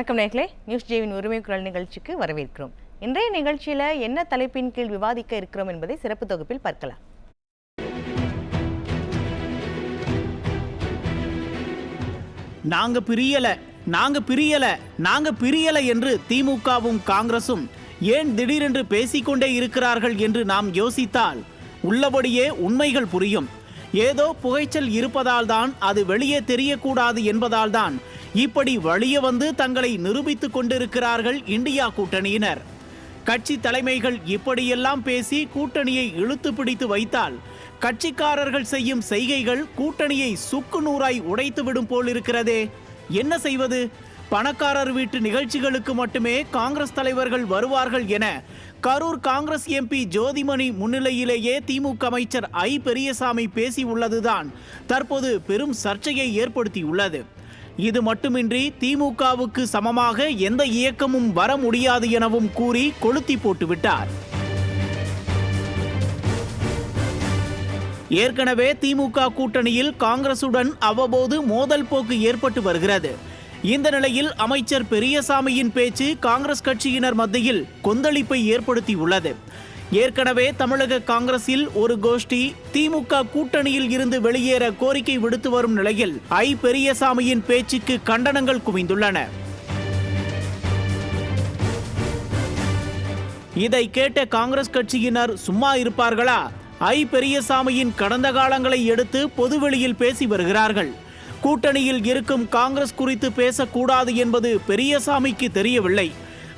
வணக்கம் நேயர்களே, நியூஸ் ஜேவின் உரிமை குரல் நிகழ்ச்சிக்கு வரவேற்கிறோம். இன்றைய நிகழ்ச்சியில் என்ன தலைப்பின் கீழ் விவாதிக்க இருக்கிறோம் என்பதை சிறப்பு தொகுப்பில் பார்க்கலாம். நாங்க பிரியல என்று திமுகவும் காங்கிரசும் ஏன் திடீரென்று பேசிக்கொண்டே இருக்கிறார்கள் என்று நாம் யோசித்தால் உள்ளபடியே உண்மைகள் புரியும். ஏதோ புகைச்சல் இருப்பதால் தான் அது வெளியே தெரியக்கூடாது என்பதால் தான் இப்படி வழிய வந்து தங்களை நிரூபித்துக் கொண்டிருக்கிறார்கள் இந்தியா கூட்டணியினர். கட்சி தலைமைகள் இப்படியெல்லாம் பேசி கூட்டணியை இழுத்து பிடித்து வைத்தால் கட்சிக்காரர்கள் செய்யும் செய்கைகள் கூட்டணியை சுக்கு நூறாய் உடைத்துவிடும் போல் இருக்கிறதே. என்ன செய்வது? பணக்காரர் வீட்டு நிகழ்ச்சிகளுக்கு மட்டுமே காங்கிரஸ் தலைவர்கள் வருவார்கள் என கரூர் காங்கிரஸ் எம்பி ஜோதிமணி முன்னிலையிலேயே திமுக அமைச்சர் ஐ பெரியசாமி பேசி உள்ளதுதான் தற்போது பெரும் சர்ச்சையை ஏற்படுத்தியுள்ளது. இது மட்டுமின்றி திமுகவுக்கு சமமாக எந்த இயக்கமும் வர முடியாது எனவும் கூறி கொளுத்தி போட்டுவிட்டார். ஏற்கனவே திமுக கூட்டணியில் காங்கிரசுடன் அவ்வப்போது மோதல் போக்கு ஏற்பட்டு வருகிறது. இந்த நிலையில் அமைச்சர் பெரியசாமியின் பேச்சு காங்கிரஸ் கட்சியினர் மத்தியில் கொந்தளிப்பை ஏற்படுத்தியுள்ளது. ஏற்கனவே தமிழக காங்கிரஸில் ஒரு கோஷ்டி திமுக கூட்டணியில் இருந்து வெளியேற கோரிக்கை விடுத்து வரும் நிலையில் ஐ பெரியசாமியின் பேச்சுக்கு கண்டனங்கள் குவிந்துள்ளன. இதை கேட்ட காங்கிரஸ் கட்சியினர் சும்மா இருப்பார்களா? ஐ பெரியசாமியின் கடந்த காலங்களை எடுத்து பொதுவெளியில் பேசி வருகிறார்கள். கூட்டணியில் இருக்கும் காங்கிரஸ் குறித்து பேசக்கூடாது என்பது பெரியசாமிக்கு தெரியவில்லை.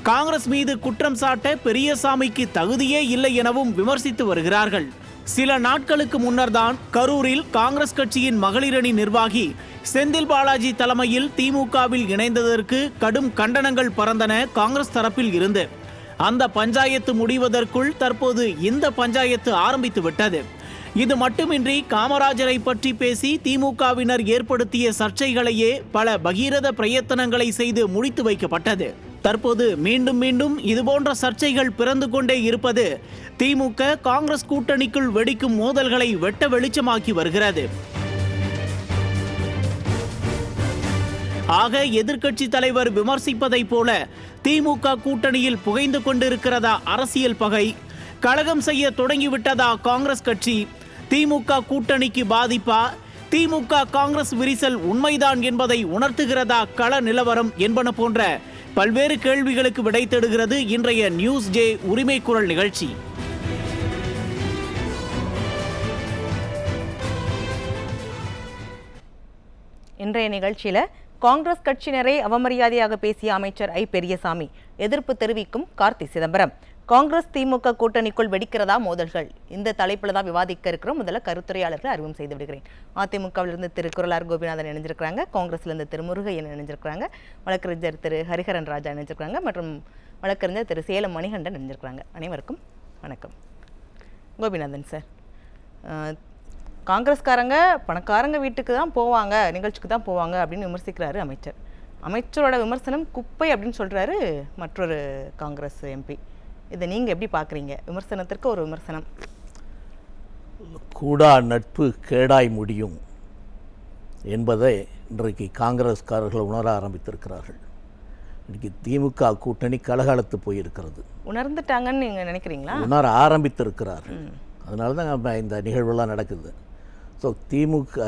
காங்கிரஸ் மீது குற்றம் சாட்ட பெரியசாமிக்கு தகுதியே இல்லை எனவும் விமர்சித்து வருகிறார்கள். சில நாட்களுக்கு முன்னர் தான் கரூரில் காங்கிரஸ் கட்சியின் மகளிரணி நிர்வாகி செந்தில் பாலாஜி தலைமையில் திமுகவில் இணைந்ததற்கு கடும் கண்டனங்கள் பறந்தன காங்கிரஸ் தரப்பில் இருந்து. அந்த பஞ்சாயத்து முடிவதற்குள் தற்போது இந்த பஞ்சாயத்து ஆரம்பித்து விட்டது. இது மட்டுமின்றி காமராஜரை பற்றி பேசி திமுகவினர் ஏற்படுத்திய சர்ச்சைகளையே பல பகீரத பிரயத்தனங்களை செய்து முடித்து வைக்கப்பட்டது. தற்போது மீண்டும் மீண்டும் இதுபோன்ற சர்ச்சைகள் பிறந்து கொண்டே இருப்பது திமுக காங்கிரஸ் கூட்டணிக்குள் வெடிக்கும் மோதல்களை வெட்ட வெளிச்சமாக்கி வருகிறது. ஆக எதிர்க்கட்சி தலைவர் விமர்சிப்பதை போல திமுக கூட்டணியில் புகைந்து கொண்டிருக்கிறதா அரசியல் பகை? கலகம் செய்ய தொடங்கிவிட்டதா காங்கிரஸ் கட்சி? திமுக கூட்டணிக்கு பாதிப்பா? திமுக காங்கிரஸ் விரிசல் உண்மைதான் என்பதை உணர்த்துகிறதா கள நிலவரம் என்பன போன்ற பல்வேறு கேள்விகளுக்கு விடை தேடுகிறது இன்றைய நியூஸ் ஜே உரிமை குரல் நிகழ்ச்சி. இன்றைய நிகழ்ச்சியில் காங்கிரஸ் கட்சியினரை அவமரியாதையாக பேசிய அமைச்சர் ஐ பெரியசாமி, எதிர்ப்பு தெரிவிக்கும் கார்த்தி சிதம்பரம், காங்கிரஸ் திமுக கூட்டணிக்குள் வெடிக்கிறதா மோதல்கள், இந்த தலைப்பில் தான் விவாதிக்க இருக்கிறோம். முதல்ல கருத்துரையாளர்கள் அறிமுகம் செய்து விடுகிறேன். அதிமுகவிலிருந்து திரு குரலார் கோபிநாதன் இணைஞ்சிருக்கிறாங்க, காங்கிரஸ்லேருந்து திரு முருகையன் இணைஞ்சிருக்கிறாங்க, வழக்கறிஞர் திரு ஹரிஹரன் ராஜா இணைஞ்சிருக்கிறாங்க மற்றும் வழக்கறிஞர் திரு சேலம் மணிகண்டன் இணைஞ்சிருக்கிறாங்க. அனைவருக்கும் வணக்கம். கோபிநாதன் சார், காங்கிரஸ்காரங்க பணக்காரங்க வீட்டுக்கு தான் போவாங்க, நிகழ்ச்சிக்கு தான் போவாங்க அப்படின்னு விமர்சிக்கிறாரு அமைச்சர். அமைச்சரோட விமர்சனம் குப்பை அப்படின்னு சொல்கிறாரு மற்றொரு காங்கிரஸ் எம்பி. இதை நீங்கள் எப்படி பார்க்குறீங்க? விமர்சனத்திற்கு ஒரு விமர்சனம். கூடா நட்பு கேடாய் முடியும் என்பதை இன்றைக்கு காங்கிரஸ்காரர்கள் உணர ஆரம்பித்திருக்கிறார்கள். இன்றைக்கி திமுக கூட்டணி கலகலத்து போயிருக்கிறது. உணர்ந்துட்டாங்கன்னு நீங்கள் நினைக்கிறீங்களா? உணர ஆரம்பித்திருக்கிறார்கள். அதனால தான் இந்த நிகழ்வெல்லாம் நடக்குது. ஸோ திமுக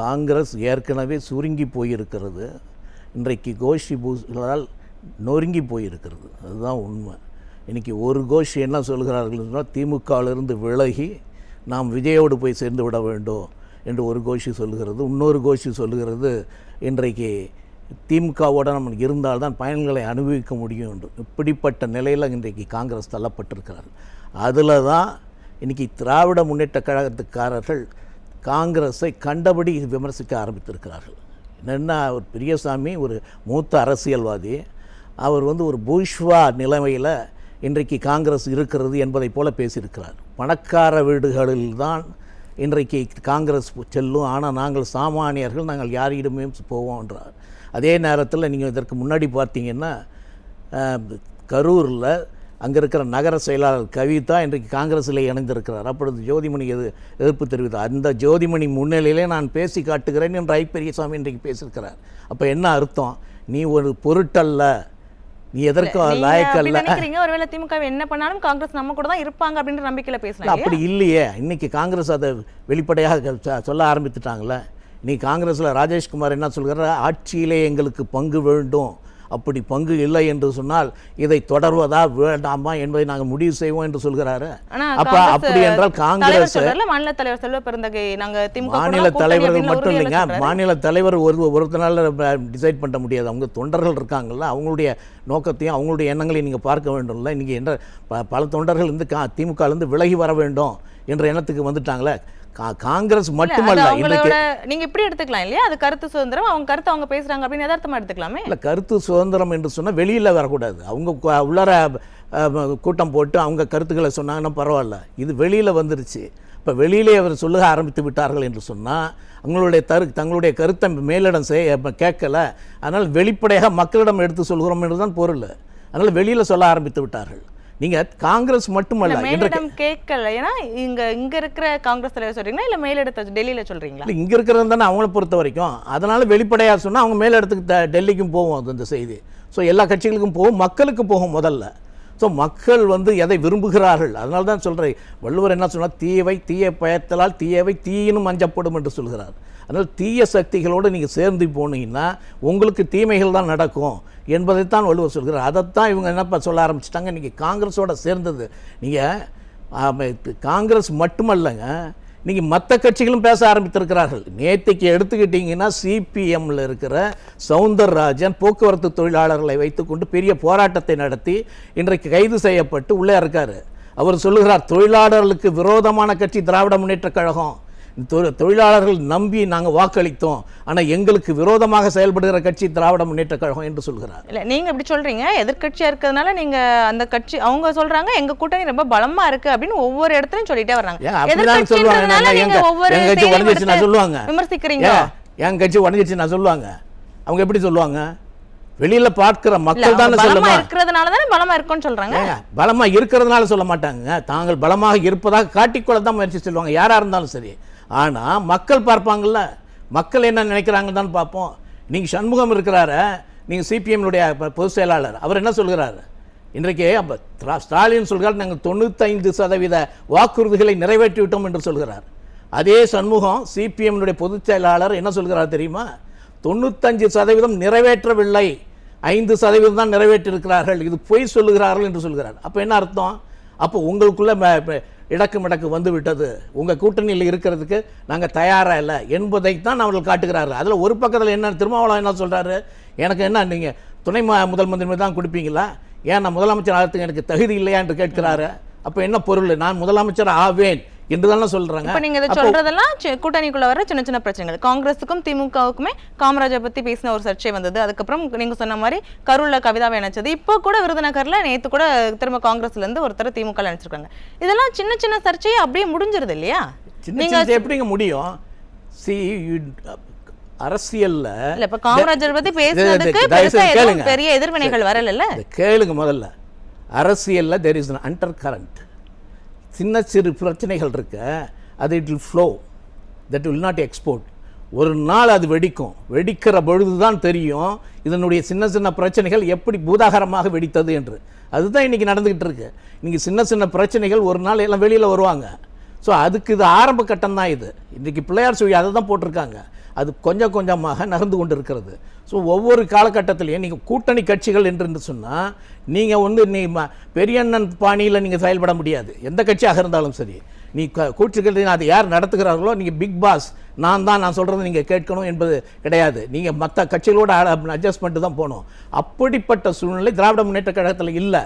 காங்கிரஸ் ஏற்கனவே சுருங்கி போயிருக்கிறது. இன்றைக்கு கோஷ்டி பூசலால் நொறுங்கி போயிருக்கிறது. அதுதான் உண்மை. இன்றைக்கி ஒரு கோஷ்டி என்ன சொல்கிறார்கள் சொன்னால், திமுகவிலிருந்து விலகி நாம் விஜயோடு போய் சேர்ந்து விட வேண்டும் என்று ஒரு கோஷ்டி சொல்லுகிறது. இன்னொரு கோஷ்டி சொல்லுகிறது, இன்றைக்கு திமுகவோடு நம்ம இருந்தால்தான் பயன்களை அனுபவிக்க முடியும் என்று. இப்படிப்பட்ட நிலையில் இன்றைக்கு காங்கிரஸ் தள்ளப்பட்டிருக்கிறார்கள். அதில் தான் இன்றைக்கி திராவிட முன்னேற்ற கழகத்துக்காரர்கள் காங்கிரஸை கண்டபடி விமர்சிக்க ஆரம்பித்திருக்கிறார்கள். என்னென்னா, ஒரு பெரியசாமி ஒரு மூத்த அரசியல்வாதி, அவர் ஒரு பூஷ்வா நிலைமையில் இன்றைக்கு காங்கிரஸ் இருக்கிறது என்பதை போல பேசியிருக்கிறார். பணக்கார வீடுகளில் தான் இன்றைக்கு காங்கிரஸ் செல்லும், ஆனால் நாங்கள் சாமானியர்கள் நாங்கள் யாரிடமே போவோம் என்றார். அதே நேரத்தில் நீங்கள் இதற்கு முன்னாடி பார்த்தீங்கன்னா, கரூரில் அங்கே இருக்கிற நகர செயலாளர் கவிதா இன்றைக்கு காங்கிரஸில் இணைந்திருக்கிறார். அப்பொழுது ஜோதிமணி எதிர்ப்பு தெரிவித்தார். அந்த ஜோதிமணி முன்னிலையிலே நான் பேசி காட்டுகிறேன் என்று ஐ பெரியசாமி இன்றைக்கு பேசியிருக்கிறார். அப்போ என்ன அர்த்தம்? நீ ஒரு பொருட்டல்ல, நீ எதற்கும் லாயக்கல்ல. நினைக்கிறீங்க ஒருவேளை திமுக என்ன பண்ணாலும் காங்கிரஸ் நம்ம கூட தான் இருப்பாங்க அப்படின்ற நம்பிக்கையில பேசலாம். அப்படி இல்லையே. இன்னைக்கு காங்கிரஸ் அதை வெளிப்படையாக சொல்ல ஆரம்பித்துட்டாங்களே. நீ காங்கிரஸில் ராஜேஷ்குமார் என்ன சொல்கிறார், ஆட்சியிலே எங்களுக்கு பங்கு வேண்டும், அப்படி பங்கு இல்லை என்று சொன்னால் இதை தொடர்வதா வேண்டாமா என்பதை நாங்கள் முடிவு செய்வோம் என்று சொல்கிறாரு. அப்ப அப்படி என்றால் காங்கிரஸ் மாநில தலைவர் செல்வ பெருந்தகை நாங்க திமுக மாநில தலைவர்கள் மட்டும் இல்லைங்க, மாநில தலைவர் ஒரு நாள் டிசைட் பண்ண முடியாது. அவங்க தொண்டர்கள் இருக்காங்கல்ல, அவங்களுடைய நோக்கத்தையும் அவங்களுடைய எண்ணங்களையும் நீங்கள் பார்க்க வேண்டும்ல. இன்றைக்கி என்ற பல தொண்டர்கள் வந்து திமுகலேருந்து விலகி வர வேண்டும் என்ற எண்ணத்துக்கு வந்துட்டாங்களே. காங்கிரஸ் மட்டுமல்ல, நீங்க இப்படி எடுத்துக்கலாம் இல்லையா, அது கருத்து சுதந்திரம், அவங்க கருத்து அவங்க பேசுறாங்க அப்படின்னு யதார்த்தமா எடுத்துக்கலாமே. இல்ல, கருத்து சுதந்திரம் என்று சொன்னா வெளியில வரக்கூடாது. அவங்க உள்ளார கூட்டம் போட்டு அவங்க கருத்துக்களை சொன்னாங்கன்னா பரவாயில்ல. இது வெளியில வந்துருச்சு. இப்போ வெளியிலே அவர் சொல்ல ஆரம்பித்து விட்டார்கள் என்று சொன்னால் தங்களுடைய கருத்தை மேலிடம் கேட்கல. அதனால் வெளிப்படையாக மக்களிடம் எடுத்து சொல்கிறோம் என்றுதான் பொருள். அதனால் வெளியில சொல்ல ஆரம்பித்து விட்டார்கள். நீங்க காங்கிரஸ் மட்டுமல்ல, மேலிடம் கேட்கல. ஏன்னா இங்க இருக்கிற காங்கிரஸ் தலைவர் சொல்றீங்களா இல்ல மேலிடத்தை டெல்லியில சொல்றீங்களா? இங்க இருக்கிறது தானே அவங்கள பொறுத்த வரைக்கும். அதனால வெளிப்படையா சொன்னா அவங்க மேலிடத்துக்கு டெல்லிக்கும் போகும் அந்த செய்தி. ஸோ எல்லா கட்சிகளுக்கும் போகும், மக்களுக்கு போகும் முதல்ல. ஸோ மக்கள் வந்து எதை விரும்புகிறார்கள். அதனால தான் சொல்கிறேன், வள்ளுவர் என்ன சொன்னால், தீயவை தீய பயத்தலால் தீயவை தீயினும் அஞ்சப்படும் என்று சொல்கிறார். அதனால் தீய சக்திகளோடு நீங்கள் சேர்ந்து போனீங்கன்னா உங்களுக்கு தீமைகள் தான் நடக்கும் என்பதைத்தான் வள்ளுவர் சொல்கிறார். அதைத்தான் இவங்க என்னப்பா சொல்ல ஆரம்பிச்சிட்டாங்க. இன்றைக்கி காங்கிரஸோட சேர்ந்தது நீங்கள் காங்கிரஸ் மட்டுமல்லங்க, நீங்கள் மற்ற கட்சிகளும் பேச ஆரம்பித்திருக்கிறார்கள். நேற்றுக்கு எடுத்துக்கிட்டிங்கன்னா சிபிஎம்மில் இருக்கிற சவுந்தரராஜன் போக்குவரத்து தொழிலாளர்களை வைத்துக்கொண்டு பெரிய போராட்டத்தை நடத்தி இன்றைக்கு கைது செய்யப்பட்டு உள்ளே இருக்கார். அவர் சொல்லுகிறார், தொழிலாளர்களுக்கு விரோதமான கட்சி திராவிட முன்னேற்ற கழகம், தொழிலாளர்கள் நம்பி நாங்கள் வாக்களித்தோம், ஆனால் எங்களுக்கு விரோதமாக செயல்படுகிற கட்சி திராவிட முன்னேற்ற கழகம் என்று சொல்கிறார். இல்லை, நீங்கள் இப்படி சொல்கிறீங்க, எதிர்கட்சியாக இருக்கிறதுனால நீங்கள் அந்த கட்சி அவங்க சொல்கிறாங்க எங்கள் கூட்டணி ரொம்ப பலமாக இருக்குது அப்படின்னு ஒவ்வொரு இடத்துலையும் சொல்லிட்டே வர்றாங்க. சொல்லுவாங்க விமர்சிக்கிறீங்க, என் கட்சி உடஞ்சிச்சு நான் சொல்லுவாங்க. அவங்க எப்படி சொல்லுவாங்க? வெளியில பார்க்கிற மக்கள் தானே சொல்லுமா, இருக்கிறதுனால தானே பலமா இருக்குன்னு சொல்றாங்க. பலமா இருக்கிறதுனால சொல்ல மாட்டாங்க, தாங்கள் பலமாக இருப்பதாக காட்டிக்கொள்ள தான் முயற்சி சொல்லுவாங்க, யாரா இருந்தாலும் சரி. ஆனா மக்கள் பார்ப்பாங்கல்ல, மக்கள் என்ன நினைக்கிறாங்க தான் பார்ப்போம். நீங்க சண்முகம் இருக்கிறாரு, நீங்க சிபிஎம்னுடைய பொதுச் செயலாளர், அவர் என்ன சொல்கிறாரு இன்றைக்கு? ஸ்டாலின் சொல்கிறார், நாங்கள் 95% வாக்குறுதிகளை நிறைவேற்றிவிட்டோம் என்று சொல்கிறார். அதே சண்முகம் சிபிஎம்னுடைய பொதுச் செயலாளர் என்ன சொல்கிறார் தெரியுமா? 95% நிறைவேற்றவில்லை, 5% தான் நிறைவேற்றிருக்கிறார்கள், இது பொய் சொல்லுகிறார்கள் என்று சொல்கிறார். அப்போ என்ன அர்த்தம்? அப்போ உங்களுக்குள்ள இடக்கு வந்து விட்டது, உங்கள் கூட்டணியில் இருக்கிறதுக்கு நாங்கள் தயாராக இல்லை என்பதைத்தான் அவர்கள் காட்டுகிறார்கள். அதில் ஒரு பக்கத்தில் என்ன திருமாவளவன் என்ன சொல்கிறாரு, எனக்கு என்ன நீங்கள் துணை முதல் மந்திரி தான் கொடுப்பீங்களா, ஏன் நான் முதலமைச்சர் ஆகிறதுக்கு எனக்கு தகுதி இல்லையா என்று கேட்கிறாரு. அப்போ என்ன பொருள்? நான் முதலமைச்சர் ஆவேன் என்றுதானே சொல்றாங்க. இப்போ நீங்க இத சொல்றதெல்லாம் கூட்டணிக்குள்ள வர சின்ன சின்ன பிரச்சனைகள். காங்கிரஸுக்கும் திமுகவுக்குமே காமராஜர் பத்தி பேசின ஒரு சர்ச்சை வந்தது. அதுக்கப்புறம் நீங்க சொன்ன மாதிரி கரூர்ல கவிதாவை இணைச்சது. இப்போ கூட விருதுநகர்ல நேத்து கூட திரும்ப காங்கிரஸ்ல இருந்து ஒருத்தர் திமுக நினைச்சிருக்காங்க. இதெல்லாம் சின்ன சின்ன சர்ச்சையை அப்படியே முடிஞ்சிருது இல்லையா? நீங்க எப்படிங்க முடியும்? அரசியல்ல இல்ல, இப்ப காமராஜர் பத்தி பேசுறதுக்கு பெரிய எதிர்வினைகள் வரல. கேளுங்க முதல்ல. அரசியல்ல there is an undercurrent. சின்ன சிறு பிரச்சனைகள் இருக்கு, அது it will flow, that will not export. ஒரு நாள் அது வெடிக்கும். வெடிக்கிற பொழுது தான் தெரியும் இதனுடைய சின்ன சின்ன பிரச்சனைகள் எப்படி பூதாகரமாக வெடித்தது என்று. அதுதான் இன்றைக்கி நடந்துக்கிட்டு இருக்கு. இன்றைக்கி சின்ன சின்ன பிரச்சனைகள் ஒரு நாள் எல்லாம் வெளியில் வருவாங்க. ஸோ அதுக்கு இது ஆரம்ப கட்டம் தான். இது இன்றைக்கி பிள்ளையார் சுழி அதை தான் போட்டிருக்காங்க. அது கொஞ்சம் கொஞ்சமாக நகர்ந்து கொண்டு இருக்கிறது. ஸோ ஒவ்வொரு காலகட்டத்திலையும் நீங்கள் கூட்டணி கட்சிகள் என்று சொன்னால் நீங்கள் பெரியண்ணன் பாணியில் நீங்கள் செயல்பட முடியாது. எந்த கட்சியாக இருந்தாலும் சரி, நீ கூட்டுக்கள் அது யார் நடத்துகிறார்களோ நீங்கள் பிக் பாஸ் நான் சொல்கிறத நீங்கள் கேட்கணும் என்பது கிடையாது. நீங்கள் மற்ற கட்சிகளோட அட்ஜஸ்ட்மெண்ட்டு தான் போகணும். அப்படிப்பட்ட சூழ்நிலை திராவிட முன்னேற்ற கழகத்தில் இல்லை.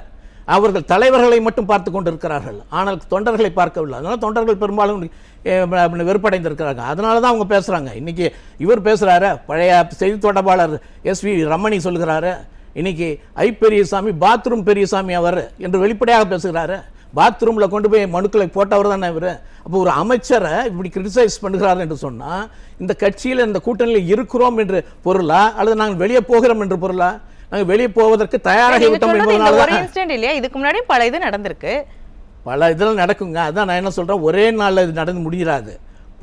அவர்கள் தலைவர்களை மட்டும் பார்த்து கொண்டு இருக்கிறார்கள், ஆனால் தொண்டர்களை பார்க்கவில்லை. அதனால் தொண்டர்கள் பெரும்பாலும் வெறுப்படைந்திருக்கிறாங்க. அதனால தான் அவங்க பேசுகிறாங்க. இன்றைக்கி இவர் பேசுகிறாரு, பழைய செய்தி தொடர்பாளர் SV ரமணி சொல்கிறாரு, இன்றைக்கி பெரியசாமி பாத்ரூம் பெரியசாமி அவர் என்று வெளிப்படையாக பேசுகிறாரு. பாத்ரூமில் கொண்டு போய் மனுக்களை போட்டவர் தானே இவர். அப்போ ஒரு அமைச்சரை இப்படி கிரிட்டிசைஸ் பண்ணுகிறார் என்று சொன்னால் இந்த கட்சியில் இந்த கூட்டணியில் இருக்கிறோம் என்று பொருளா, அல்லது நாங்கள் வெளியே போகிறோம் என்று பொருளா? நாங்கள் வெளியே போவதற்கு தயாராகி விட்டோம் என்பதனால இல்லையா? இதுக்கு முன்னாடி பல இது நடந்திருக்கு, பல இதெல்லாம் நடக்குங்க. அதான் நான் என்ன சொல்கிறேன், ஒரே நாளில் இது நடந்து முடிஞ்சிடாது.